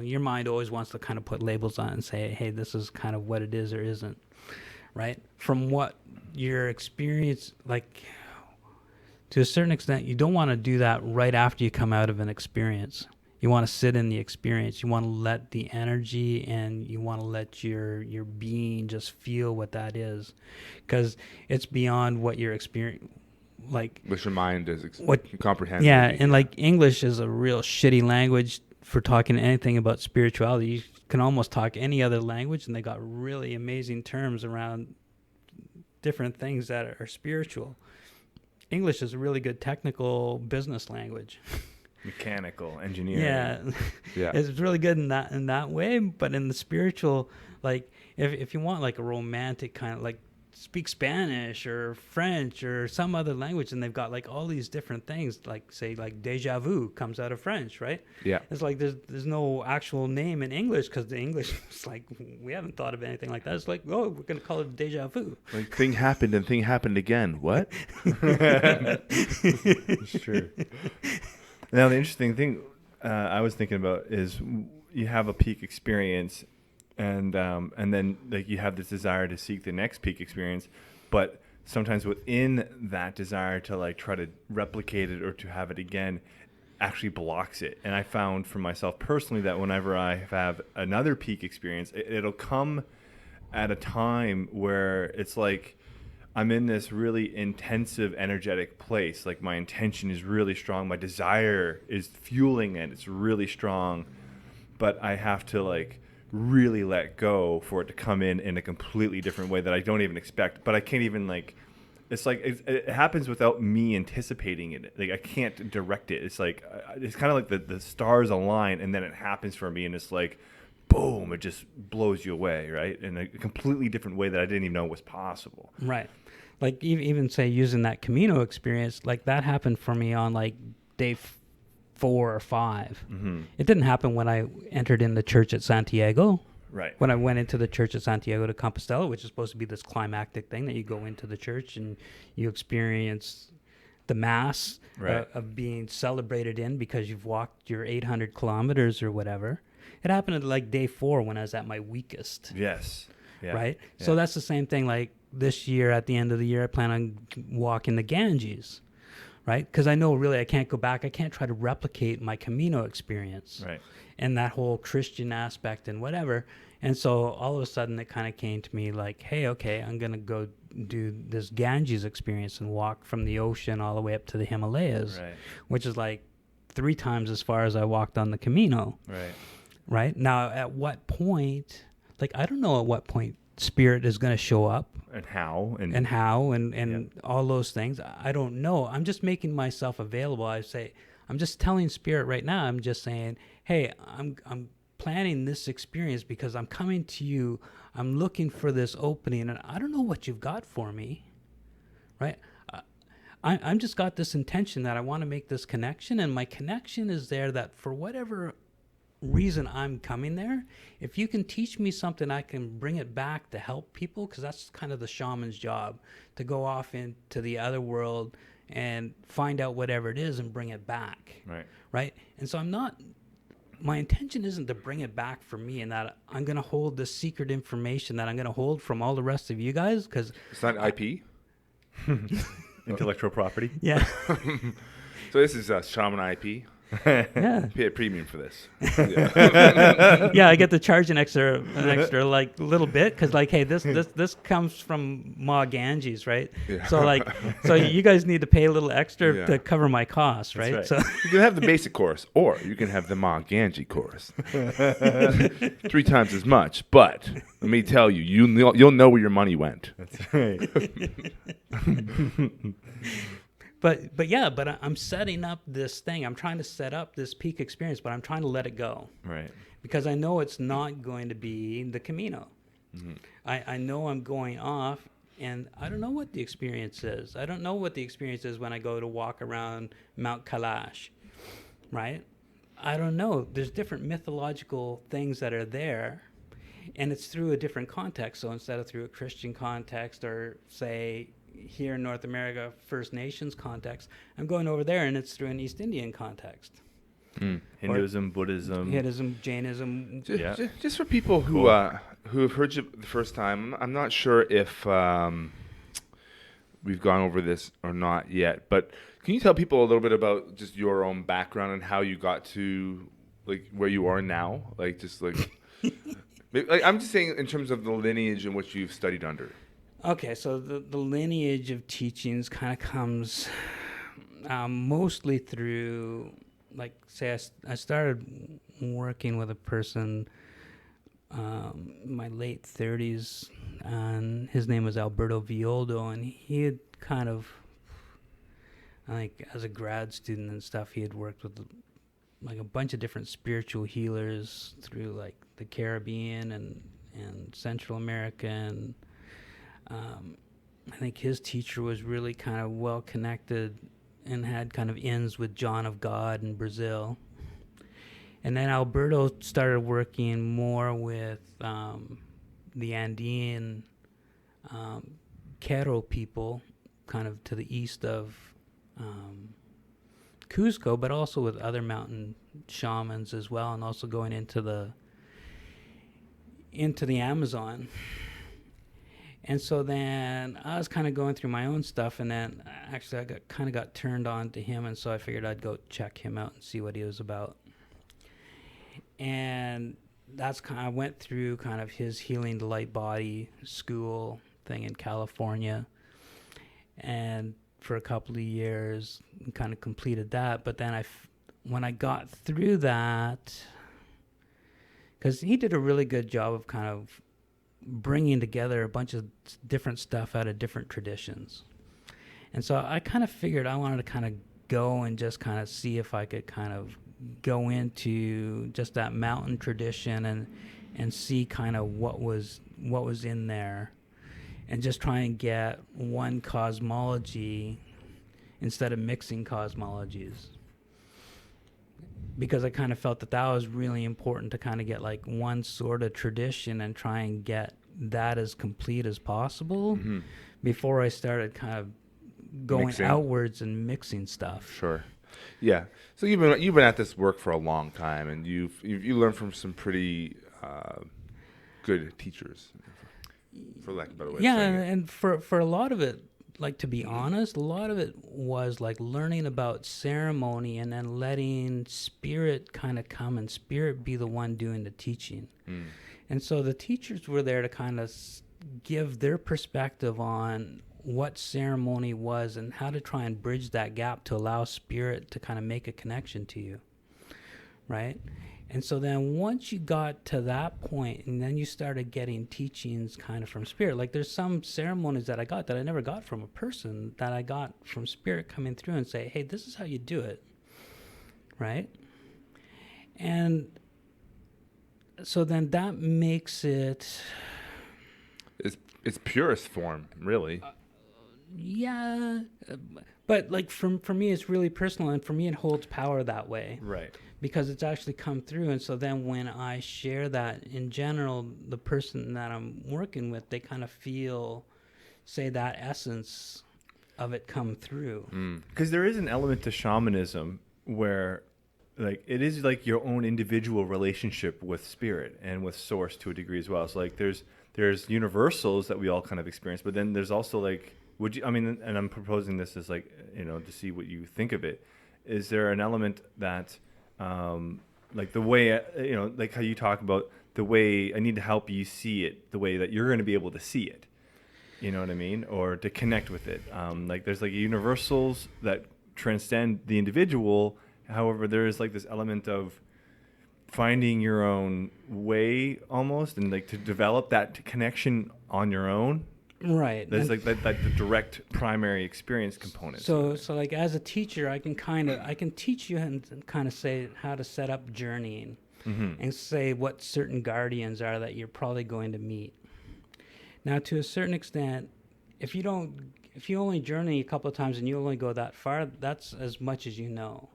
your mind always wants to kind of put labels on it and say, hey, this is kind of what it is or isn't. Right? From what your experience, like to a certain extent, you don't want to do that right after you come out of an experience. You want to sit in the experience. You want to let the energy and you want to let your being just feel what that is, because it's beyond what your experience, like what your mind is comprehend. Yeah, and like English is a real shitty language for talking anything about spirituality. You can almost talk any other language, and they got really amazing terms around different things that are spiritual. English is a really good technical business language. Mechanical engineering. Yeah. It's really good in that way, but in the spiritual, like if you want like a romantic kind of, like speak Spanish or French or some other language, and they've got like all these different things, like say like déjà vu comes out of French, right? Yeah. It's like there's no actual name in English, because the English is like, we haven't thought of anything like that. It's like, oh, we're going to call it déjà vu. Like thing happened and thing happened again. What? It's true. Now, the interesting thing I was thinking about is you have a peak experience, and then like you have this desire to seek the next peak experience, but sometimes within that desire to like try to replicate it or to have it again actually blocks it. And I found for myself personally that whenever I have another peak experience, it'll come at a time where it's like I'm in this really intensive energetic place. Like my intention is really strong. My desire is fueling it. It's really strong. But I have to like really let go for it to come in a completely different way that I don't even expect. But I can't even like, it's like it happens without me anticipating it. Like I can't direct it. It's like, it's kind of like the stars align and then it happens for me. And it's like, boom, it just blows you away, right? In a completely different way that I didn't even know was possible. Right. Like even say using that Camino experience, like that happened for me on like day 4 or 5. Mm-hmm. It didn't happen when I entered in the church at Santiago. Right. When I went into the church at Santiago de Compostela, which is supposed to be this climactic thing that you go into the church and you experience the mass of being celebrated in because you've walked your 800 kilometers or whatever. It happened at like day 4 when I was at my weakest. Yes. Yeah. Right? Yeah. So that's the same thing. Like this year, at the end of the year, I plan on walking the Ganges, right? Because I know really I can't go back. I can't try to replicate my Camino experience. Right. And that whole Christian aspect and whatever. And so all of a sudden it kind of came to me like, hey, okay, I'm going to go do this Ganges experience and walk from the ocean all the way up to the Himalayas, Right. which is like 3 times as far as I walked on the Camino. Right. Right? Now, at what point, like, I don't know at what point spirit is going to show up And how. and all those things. I don't know. I'm just making myself available. I'm just telling spirit right now. I'm just saying, hey, I'm planning this experience because I'm coming to you. I'm looking for this opening, and I don't know what you've got for me, right? I'm just got this intention that I want to make this connection, and my connection is there that for whatever reason I'm coming there, if you can teach me something, I can bring it back to help people, because that's kind of the shaman's job, to go off into the other world and find out whatever it is and bring it back. Right? And so my intention isn't to bring it back for me, and that I'm going to hold this secret information that I'm going to hold from all the rest of you guys, because It's not IP? Intellectual property. Yeah. So this is Shaman IP. Yeah. Pay a premium for this. Yeah, I get to charge an extra like little bit, because like, hey, this comes from Ma Ganges, right? Yeah. So you guys need to pay a little extra Yeah. to cover my costs, right? right. So You can have the basic course, or you can have the Ma Ganji course. 3 times as much, but let me tell you, you'll know where your money went. That's right. But I'm setting up this thing. I'm trying to set up this peak experience, but I'm trying to let it go, Right. because I know it's not going to be the Camino. Mm-hmm. I know I'm going off, and I don't know what the experience is. I don't know what the experience is when I go to walk around Mount Kailash, right? I don't know. There's different mythological things that are there, and it's through a different context. So instead of through a Christian context, or say here in North America, First Nations context, I'm going over there, and it's through an East Indian context. Hinduism, Buddhism. Hinduism, Jainism. Just for people who have heard you the first time, I'm not sure if we've gone over this or not yet, but can you tell people a little bit about just your own background and how you got to like where you are now? Like just like, like I'm just saying in terms of the lineage in which you've studied under. Okay, so the lineage of teachings kind of comes mostly through, like, say I started working with a person in my late 30s, and his name was Alberto Violdo, and he had kind of, I think, as a grad student and stuff, he had worked with like a bunch of different spiritual healers through like the Caribbean and Central America, and I think his teacher was really kind of well connected and had kind of ins with John of God in Brazil. And then Alberto started working more with the Andean Quero people, kind of to the east of Cusco, but also with other mountain shamans as well, and also going into the Amazon. And so then I was kind of going through my own stuff, and then actually I got turned on to him, and so I figured I'd go check him out and see what he was about. And that's I went through kind of his Healing the Light Body school thing in California, and for a couple of years kind of completed that. But then when I got through that, because he did a really good job of kind of bringing together a bunch of different stuff out of different traditions. And so I kind of figured I wanted to kind of go and just kind of see if I could kind of go into just that mountain tradition and see kind of what was in there, and just try and get one cosmology instead of mixing cosmologies. Because I kind of felt that was really important, to kind of get like one sort of tradition and try and get that as complete as possible before I started kind of going outwards and mixing stuff. Sure. Yeah. So you've been at this work for a long time, and you learned from some pretty good teachers, for lack of a better way. Yeah, of saying it. and for a lot of it, like, to be honest, a lot of it was like learning about ceremony and then letting spirit kind of come and spirit be the one doing the teaching. And so the teachers were there to kind of give their perspective on what ceremony was and how to try and bridge that gap to allow spirit to kind of make a connection to you, right? And so then once you got to that point, and then you started getting teachings kind of from spirit, like there's some ceremonies that I got that I never got from a person, that I got from spirit coming through and say, hey, this is how you do it, right? And so then that makes it... It's purest form, really. Yeah, but like for me, it's really personal, and for me, it holds power that way. Right. Because it's actually come through. And so then when I share that, in general, the person that I'm working with, they kind of feel, say, that essence of it come through. Because there is an element to shamanism where, like, it is like your own individual relationship with spirit and with source to a degree as well. So like there's universals that we all kind of experience, but then there's also like, and I'm proposing this as like, to see what you think of it. Is there an element that, like the way, like how you talk about the way I need to help you see it, the way that you're going to be able to see it, you know what I mean? Or to connect with it. Like there's like universals that transcend the individual. However, there is like this element of finding your own way almost, and like to develop that connection on your own. Right. There's like that the direct primary experience component. So like as a teacher, I can teach you and kind of say how to set up journeying, and say what certain guardians are that you're probably going to meet. Now, to a certain extent, if you only journey a couple of times and you only go that far, that's as much as you know.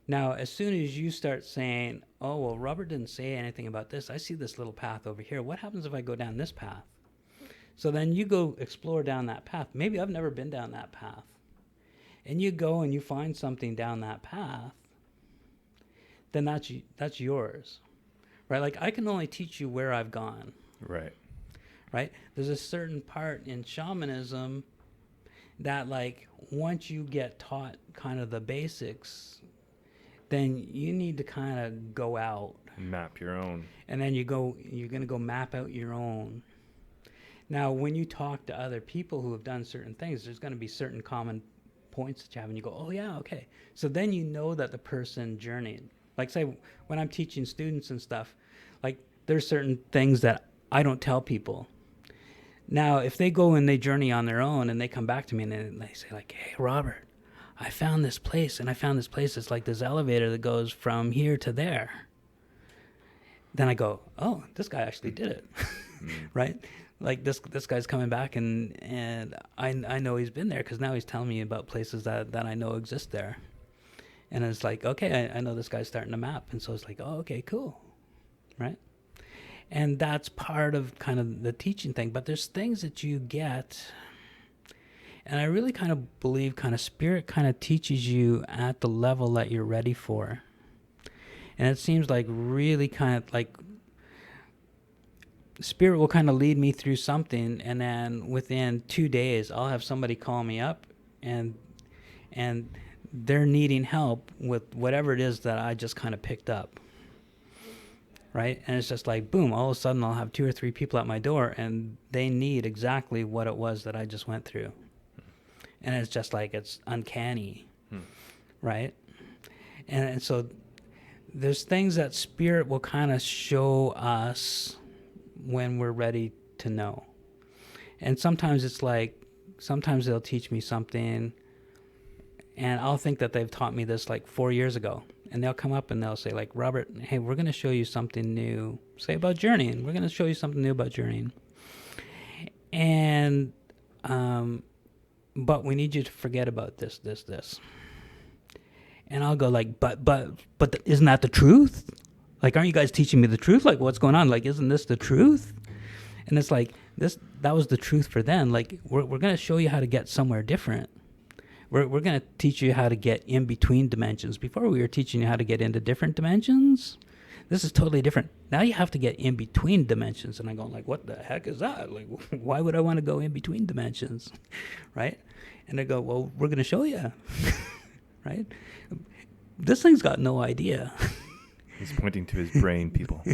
Now, as soon as you start saying, oh, well, Robert didn't say anything about this. I see this little path over here. What happens if I go down this path? So then you go explore down that path. Maybe I've never been down that path. And you go and you find something down that path, then that's yours. Right? Like I can only teach you where I've gone. Right. Right? There's a certain part in shamanism that like once you get taught kind of the basics, then you need to kind of go out. Map your own. And then you're going to go map out your own. Now, when you talk to other people who have done certain things, there's going to be certain common points that you have, and you go, oh, yeah, okay. So then you know that the person journeyed. Like, say, when I'm teaching students and stuff, like, there's certain things that I don't tell people. Now, if they go and they journey on their own, and they come back to me, and they say, like, hey, Robert, I found this place, and I found this place. It's like this elevator that goes from here to there. Then I go, oh, this guy actually did it, right? Like this guy's coming back, and I know he's been there because now he's telling me about places that I know exist there. And it's like, okay, I know this guy's starting to map. And so it's like, oh, okay, cool, right? And that's part of kind of the teaching thing. But there's things that you get, and I really kind of believe kind of spirit kind of teaches you at the level that you're ready for. And it seems like really kind of like spirit will kind of lead me through something, and then within 2 days I'll have somebody call me up and they're needing help with whatever it is that I just kind of picked up, right? And it's just like boom, all of a sudden I'll have 2 or 3 people at my door and they need exactly what it was that I just went through. And it's just like it's uncanny, right? And so there's things that spirit will kind of show us when we're ready to know. And sometimes it's like, sometimes they'll teach me something and I'll think that they've taught me this like 4 years ago. And they'll come up and they'll say like, Robert, hey, we're going to show you something new, say about journeying. We're going to show you something new about journeying. And, but we need you to forget about this. And I'll go like, but isn't that the truth? Like, aren't you guys teaching me the truth? Like, what's going on? Like, isn't this the truth? And it's like, that was the truth for them. Like, we're going to show you how to get somewhere different. We're going to teach you how to get in between dimensions. Before we were teaching you how to get into different dimensions. This is totally different. Now you have to get in between dimensions. And I'm going like, what the heck is that? Like, why would I want to go in between dimensions? Right? And they go, well, we're going to show you. Right? This thing's got no idea. He's pointing to his brain, people.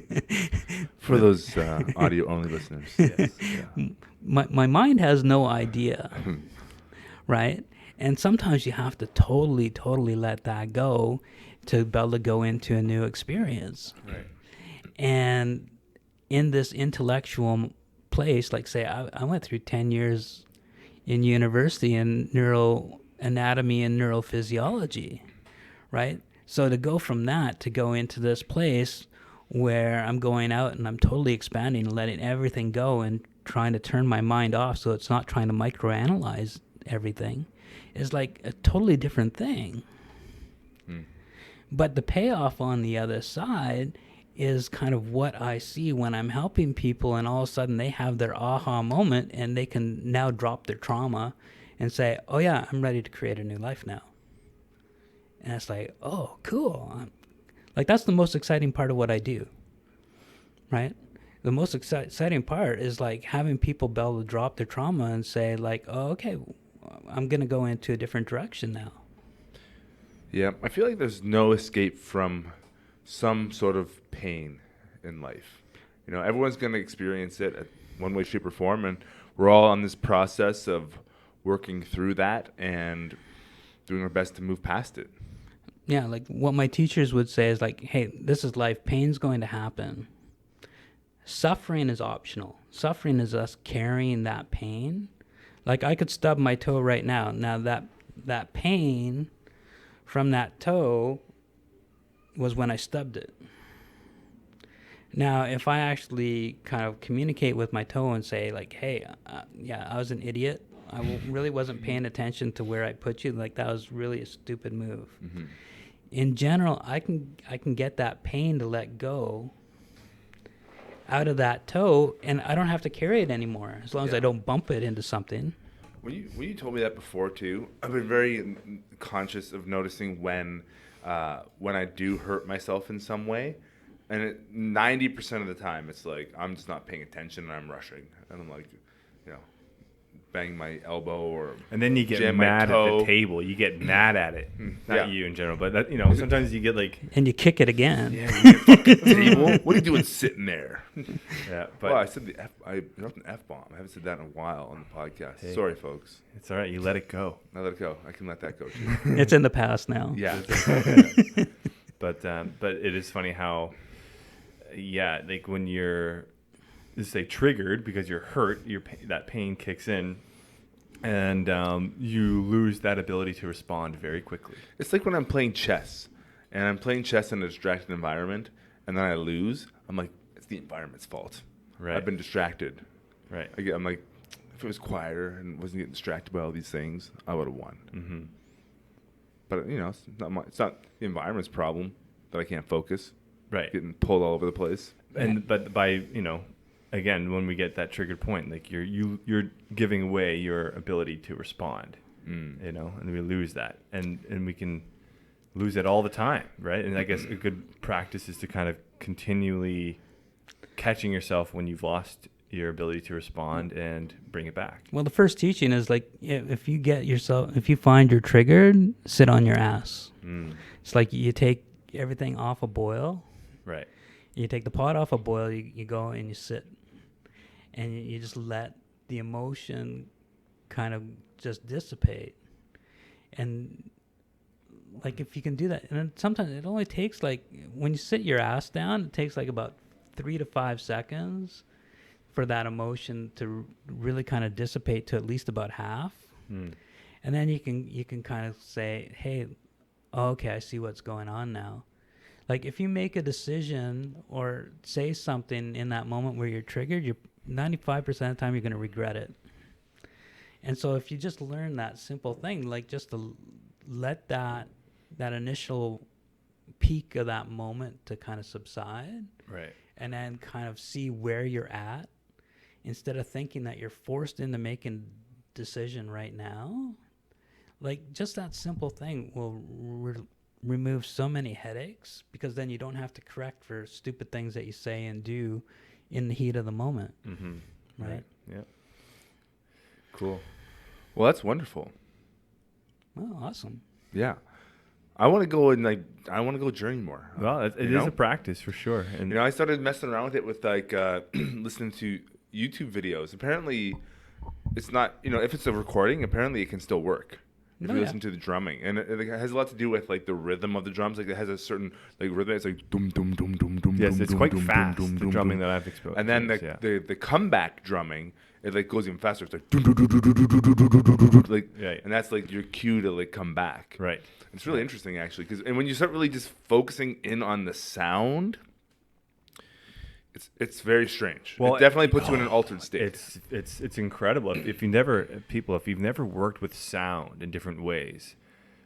For those audio-only listeners. Yes. Yeah. My mind has no idea, right? And sometimes you have to totally let that go to be able to go into a new experience. Right. And in this intellectual place, like say I went through 10 years in university in neuroanatomy and neurophysiology, right? So to go from that to go into this place where I'm going out and I'm totally expanding and letting everything go and trying to turn my mind off so it's not trying to microanalyze everything is like a totally different thing. But the payoff on the other side is kind of what I see when I'm helping people, and all of a sudden they have their aha moment and they can now drop their trauma and say, oh yeah, I'm ready to create a new life now. And it's like, oh, cool. Like that's the most exciting part of what I do, right? The most exciting part is like having people be able to drop their trauma and say like, oh, okay, I'm going to go into a different direction now. Yeah, I feel like there's no escape from some sort of pain in life. You know, everyone's going to experience it at one way, shape, or form, and we're all on this process of working through that and doing our best to move past it. Yeah, like what my teachers would say is like, hey, this is life. Pain's going to happen. Suffering is optional. Suffering is us carrying that pain. Like I could stub my toe right now. Now that pain from that toe was when I stubbed it. Now, if I actually kind of communicate with my toe and say like, hey, yeah, I was an idiot. I really wasn't paying attention to where I put you. Like that was really a stupid move. Mm-hmm. In general, I can get that pain to let go out of that toe, and I don't have to carry it anymore as long as I don't bump it into something. When you told me that before too, I've been very conscious of noticing when I do hurt myself in some way, and 90% of the time it's like I'm just not paying attention and I'm rushing, and I'm like, you know, bang my elbow or and then you get mad at the table. You get mad at it, not you in general, but that, you know, sometimes you get like and you kick it again. Yeah, you get fucking table. What are you doing sitting there? Yeah, but I said I dropped an F-bomb. I haven't said that in a while on the podcast. Hey, sorry, folks. It's all right. You let it go. I let it go. I can let that go too. It's in the past now. Yeah. But it is funny how, yeah, like when you're, let's say, triggered because you're hurt, that pain kicks in, and you lose that ability to respond very quickly. It's like when I'm playing chess, and I'm playing chess in a distracted environment, and then I lose. I'm like, it's the environment's fault. Right. I've been distracted. Right. I'm like, if it was quieter and wasn't getting distracted by all these things, I would have won. Mm-hmm. But you know, it's not the environment's problem that I can't focus. Right. Getting pulled all over the place. But by, you know, again, when we get that triggered point, like you're giving away your ability to respond, you know, and we lose that, and we can lose it all the time, right? And I guess a good practice is to kind of continually catching yourself when you've lost your ability to respond and bring it back. Well, the first teaching is like, if you find you're triggered, sit on your ass. It's like you take everything off a boil. Right. You take the pot off a boil, you go and you sit. And you just let the emotion kind of just dissipate. And like if you can do that, and sometimes it only takes like, when you sit your ass down, it takes like about 3 to 5 seconds for that emotion to really kind of dissipate to at least about half. And then you can kind of say, hey, okay, I see what's going on now. Like if you make a decision or say something in that moment where you're triggered, you're 95% of the time you're going to regret it. And so if you just learn that simple thing, like just to let that initial peak of that moment to kind of subside, right, and then kind of see where you're at, instead of thinking that you're forced into making decision right now, like just that simple thing will remove so many headaches, because then you don't have to correct for stupid things that you say and do in the heat of the moment. Mm-hmm. Right? Yeah. Cool. Well, that's wonderful. Well, awesome. Yeah. I want to go journey more. Well, it is a practice for sure. And you know, I started messing around with it with like listening to YouTube videos. Apparently, it's not, you know, if it's a recording, apparently it can still work. if you listen to the drumming, and it has a lot to do with like the rhythm of the drums. Like it has a certain like rhythm. It's like dum dum dum dum dum. Yes, dum, it's dum, quite dum, fast. dum, The dum, drumming dum. that I've experienced. And then yeah. the comeback drumming, it like goes even faster. It's like dum, dum, dum, dum, dum, dum, dum, dum, dum, dum, like, Right. and that's like your cue to like come back. Right. It's really interesting actually, and when you start really just focusing in on the sound, it's very strange. Well, it definitely puts you in an altered state. It's incredible. If you've never worked with sound in different ways,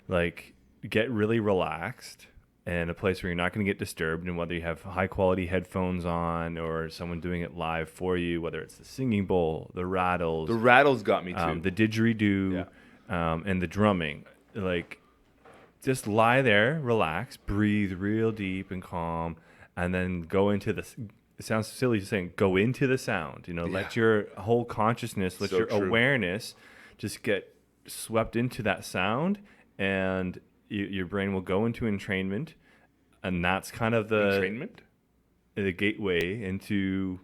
like get really relaxed in a place where you're not going to get disturbed, and whether you have high quality headphones on or someone doing it live for you, whether it's the singing bowl, the rattles, The rattles got me too. the didgeridoo, and the drumming, like just lie there, relax, breathe real deep and calm, and then go into the. It sounds silly saying go into the sound. Let your whole consciousness, let your awareness, just get swept into that sound, and your brain will go into entrainment, and that's kind of the gateway into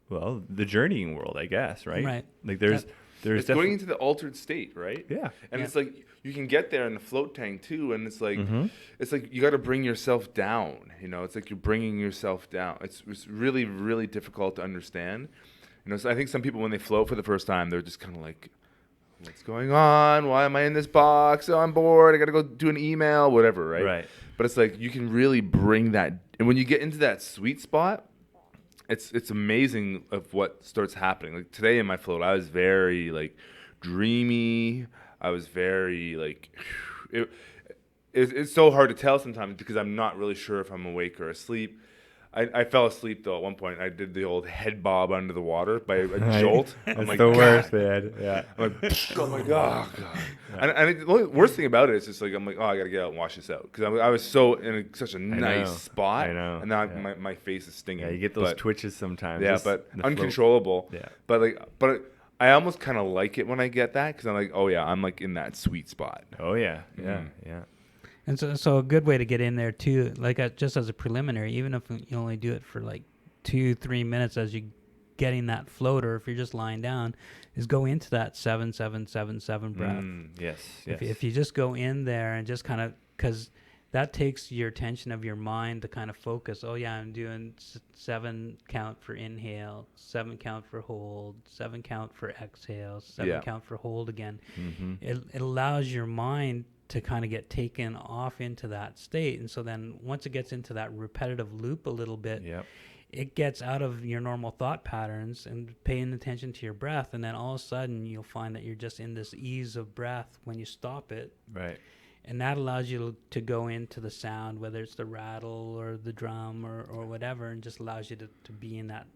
the journeying world, I guess, right? Right. Like there's it's going into the altered state, right? Yeah. And it's like you can get there in the float tank too, and it's like you got to bring yourself down. It's like you're bringing yourself down. It's really, really difficult to understand. So I think some people when they float for the first time, they're just kind of like, what's going on? Why am I in this box? Oh, I'm bored. I got to go do an email, whatever, right? Right. But it's like you can really bring that, and when you get into that sweet spot, it's amazing of what starts happening. Like today in my float, I was very like dreamy. I was very like, it's so hard to tell sometimes because I'm not really sure if I'm awake or asleep. I fell asleep though at one point. I did the old head bob under the water by a jolt. That's I'm like, the worst, God. man. Yeah. I'm like, oh my God. And the only worst thing about it is just like, I'm like, oh, I got to get out and wash this out. Because I was so in such a nice spot. I know. And now my face is stinging. Yeah, you get those twitches sometimes. Yeah, but uncontrollable. Yeah. But I almost kind of like it when I get that because I'm like, oh yeah, I'm like in that sweet spot. Oh yeah. Yeah. Yeah. And so a good way to get in there too, like just as a preliminary, even if you only do it for like 2-3 minutes as you getting that float, or if you're just lying down, is go into that 7-7-7-7 breath. Yes. If you just go in there and just kind of, because that takes your attention of your mind to kind of focus. Oh yeah, I'm doing 7 count for inhale, 7 count for hold, 7 count for exhale, 7 count for hold again. It allows your mind to kind of get taken off into that state. And so then once it gets into that repetitive loop a little bit, it gets out of your normal thought patterns and paying attention to your breath. And then all of a sudden you'll find that you're just in this ease of breath when you stop it. Right. And that allows you to go into the sound, whether it's the rattle or the drum or whatever, and just allows you to be in that,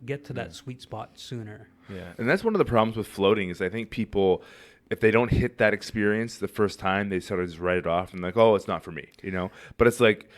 get to that sweet spot sooner. Yeah. And that's one of the problems with floating is I think people, if they don't hit that experience the first time, they sort of just write it off and like, oh, it's not for me, But it's like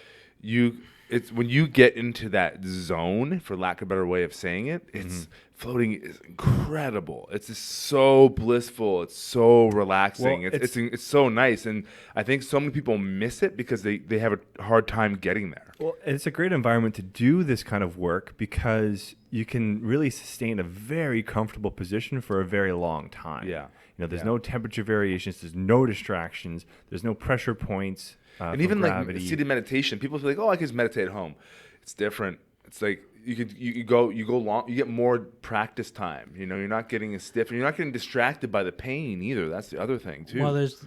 it's when you get into that zone, for lack of a better way of saying it, it's floating is incredible. It's just so blissful. It's so relaxing. Well, it's so nice. And I think so many people miss it because they have a hard time getting there. Well, it's a great environment to do this kind of work because you can really sustain a very comfortable position for a very long time. Yeah. There's no temperature variations. There's no distractions. There's no pressure points. And even gravity. like seated meditation, people feel like, oh, I can just meditate at home. It's different. It's like you go long. You get more practice time. You're not getting as stiff, and you're not getting distracted by the pain either. That's the other thing too. Well, there's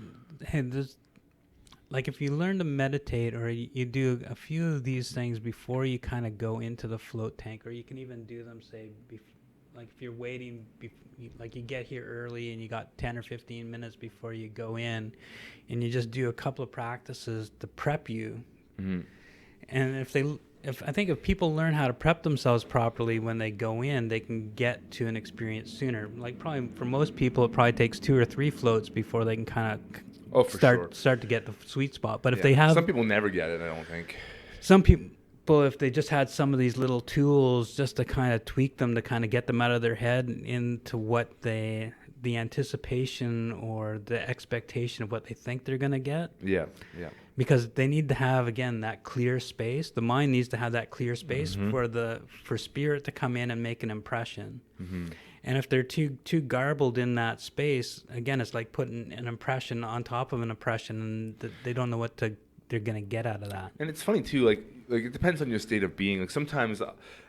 like if you learn to meditate or you do a few of these things before you kind of go into the float tank, or you can even do them like if you're waiting, like you get here early and you got 10 or 15 minutes before you go in, and you just do a couple of practices to prep you. And if people learn how to prep themselves properly when they go in, they can get to an experience sooner. Like probably for most people, it probably takes 2 or 3 floats before they can kind of start to get the sweet spot. But if they have, some people never get it, I don't think. Some people, if they just had some of these little tools just to kind of tweak them, to kind of get them out of their head into what the anticipation or the expectation of what they think they're going to get. Yeah. Because they need to have, again, that clear space. The mind needs to have that clear space for spirit to come in and make an impression. And if they're too garbled in that space, again, it's like putting an impression on top of an impression, and they don't know what they're gonna get out of that. And it's funny too, like it depends on your state of being. Like sometimes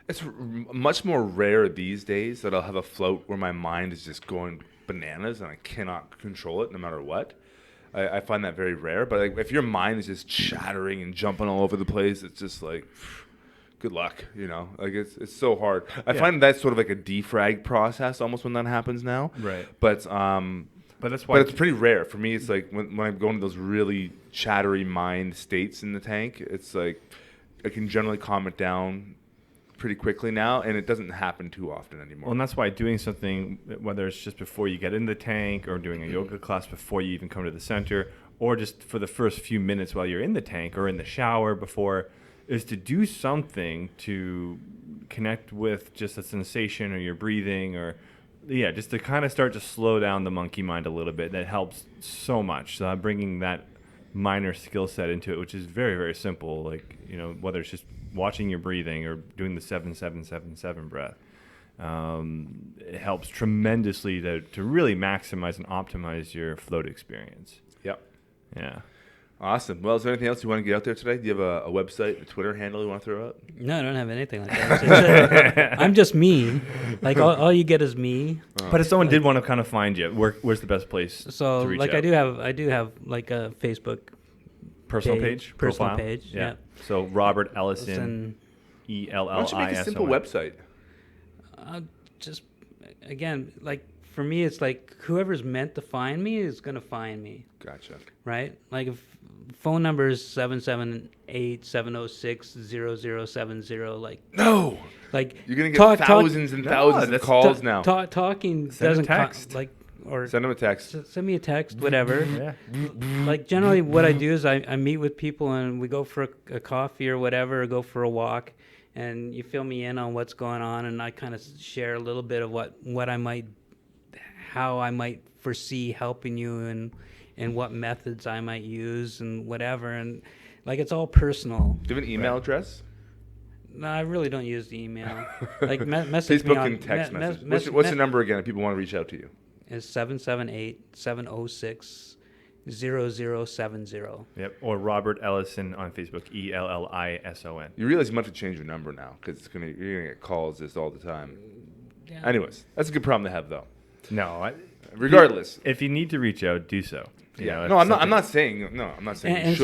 it's much more rare these days that I'll have a float where my mind is just going bananas and I cannot control it no matter what. I find that very rare. But like, if your mind is just chattering and jumping all over the place, it's just like, good luck, Like it's so hard. I find that's sort of like a defrag process almost when that happens now. Right. But that's why. But it's pretty rare for me. It's like when I'm going to those really chattery mind states in the tank, it's like I can generally calm it down pretty quickly now, and it doesn't happen too often anymore. Well, and that's why doing something, whether it's just before you get in the tank or doing a yoga class before you even come to the center, or just for the first few minutes while you're in the tank or in the shower before, is to do something to connect with just a sensation or your breathing or just to kind of start to slow down the monkey mind a little bit. That helps so much. So bringing that minor skill set into it, which is very, very simple, like, whether it's just watching your breathing or doing the 7-7-7-7 breath, it helps tremendously to really maximize and optimize your float experience. Yep. Yeah. Awesome. Well, is there anything else you want to get out there today? Do you have a website, a Twitter handle you want to throw out? No, I don't have anything like that. I'm just me. Like all you get is me. But if someone did want to kind of find you, where's the best place to reach out? I do have like a Facebook personal profile. page. Yeah. So Robert Ellison, ELLISON. Why don't you make a simple website? Just again, like for me, it's like whoever's meant to find me is gonna find me. Gotcha. Right? Like if phone number is 778-706-0070. Like no. Like you're gonna get thousands and thousands of calls now. Talking send doesn't text. or send them a text. Send me a text, whatever. Yeah. Like generally, what I do is I meet with people and we go for a coffee or whatever, or go for a walk, and you fill me in on what's going on, and I kind of share a little bit of how I might foresee helping you, and what methods I might use and whatever, and like it's all personal. Do you have an email address? No, I really don't use the email. Like message Facebook me on, and text message. What's the number again if people want to reach out to you? Is 778-706-0070. Yep. Or Robert Ellison on Facebook, ELLISON. You realize you might have to change your number now because you're gonna get calls this all the time. Yeah. Anyways, that's a good problem to have though. No. Regardless, if you need to reach out, do so. No, I'm not saying you should.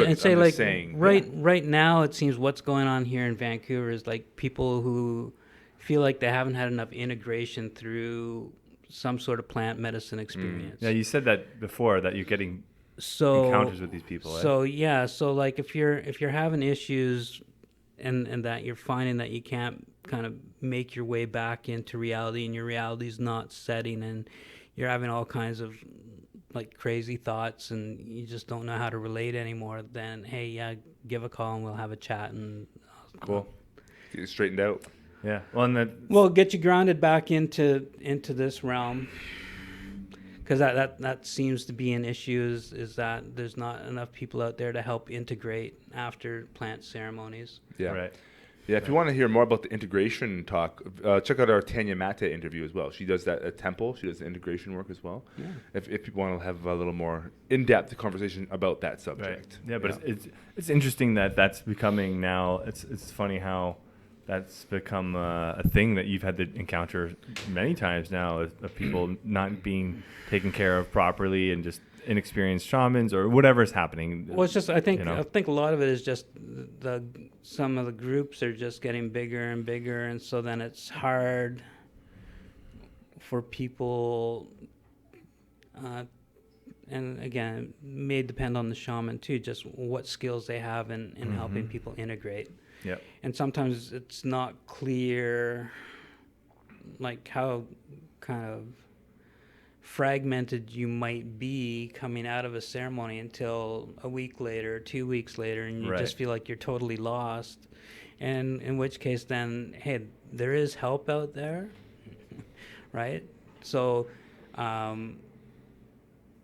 And say I'm like just saying, right now, it seems what's going on here in Vancouver is like people who feel like they haven't had enough integration through some sort of plant medicine experience. Yeah, you said that before, that you're getting encounters with these people. So like if you're having issues and that you're finding that you can't kind of make your way back into reality, and your reality's not setting, and you're having all kinds of like crazy thoughts and you just don't know how to relate anymore, then hey, give a call and we'll have a chat and cool. Get you straightened out. Yeah. Well, get you grounded back into this realm, because that seems to be an issue. Is that there's not enough people out there to help integrate after plant ceremonies. Yeah. Right. Yeah, if you want to hear more about the integration talk, check out our Tanya Mate interview as well. She does that at Temple. She does the integration work as well. Yeah. If people want to have a little more in-depth conversation about that subject. Right. Yeah, but it's interesting that's becoming now. It's funny how that's become a thing that you've had to encounter many times now, of people not being taken care of properly and just inexperienced shamans or whatever's happening. Well, it's just I think a lot of it is just some of the groups are just getting bigger and bigger, and so then it's hard for people. And again, it may depend on the shaman too, just what skills they have in helping people integrate. Yep. And sometimes it's not clear, like how kind of fragmented you might be coming out of a ceremony until a week later, 2 weeks later, and you just feel like you're totally lost. And in which case then, hey, there is help out there, right? So,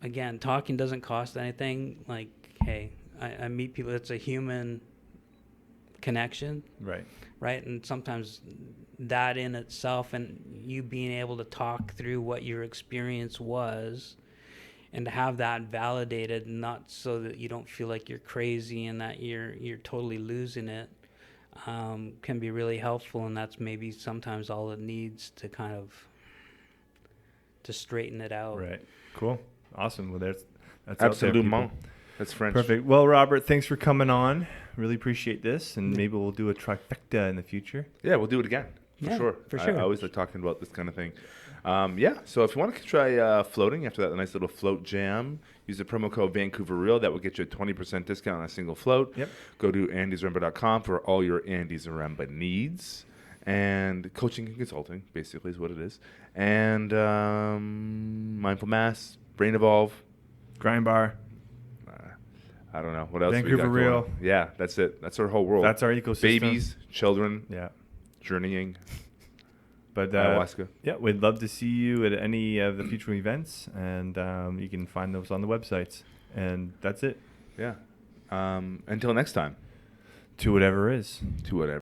again, talking doesn't cost anything. Like, hey, I meet people, it's a human connection, Right. right? And sometimes that in itself, and you being able to talk through what your experience was, and to have that validated, not so that you don't feel like you're crazy and that you're totally losing it, can be really helpful. And that's maybe sometimes all it needs to kind of to straighten it out. Right. Cool. Awesome. Well, that's Absolument. out there, people. That's French. Perfect. Well, Robert, thanks for coming on. Really appreciate this, and maybe we'll do a trifecta in the future. Yeah, we'll do it again. For sure. For sure. I always like talking about this kind of thing. So if you want to try floating after that nice little float jam, use the promo code Vancouver Real. That will get you a 20% discount on a single float. Yep. Go to andysaremba.com for all your Andy Zaremba needs. And coaching and consulting, basically, is what it is. And mindful mass, brain evolve. Grind bar. I don't know. What else Vancouver we got Real. going? Yeah, that's it. That's our whole world. That's our ecosystem. Babies, children, Yeah. journeying, But ayahuasca. yeah, we'd love to see you at any of the future events, and you can find those on the websites. And that's it. Yeah. Until next time. To whatever is. To whatever.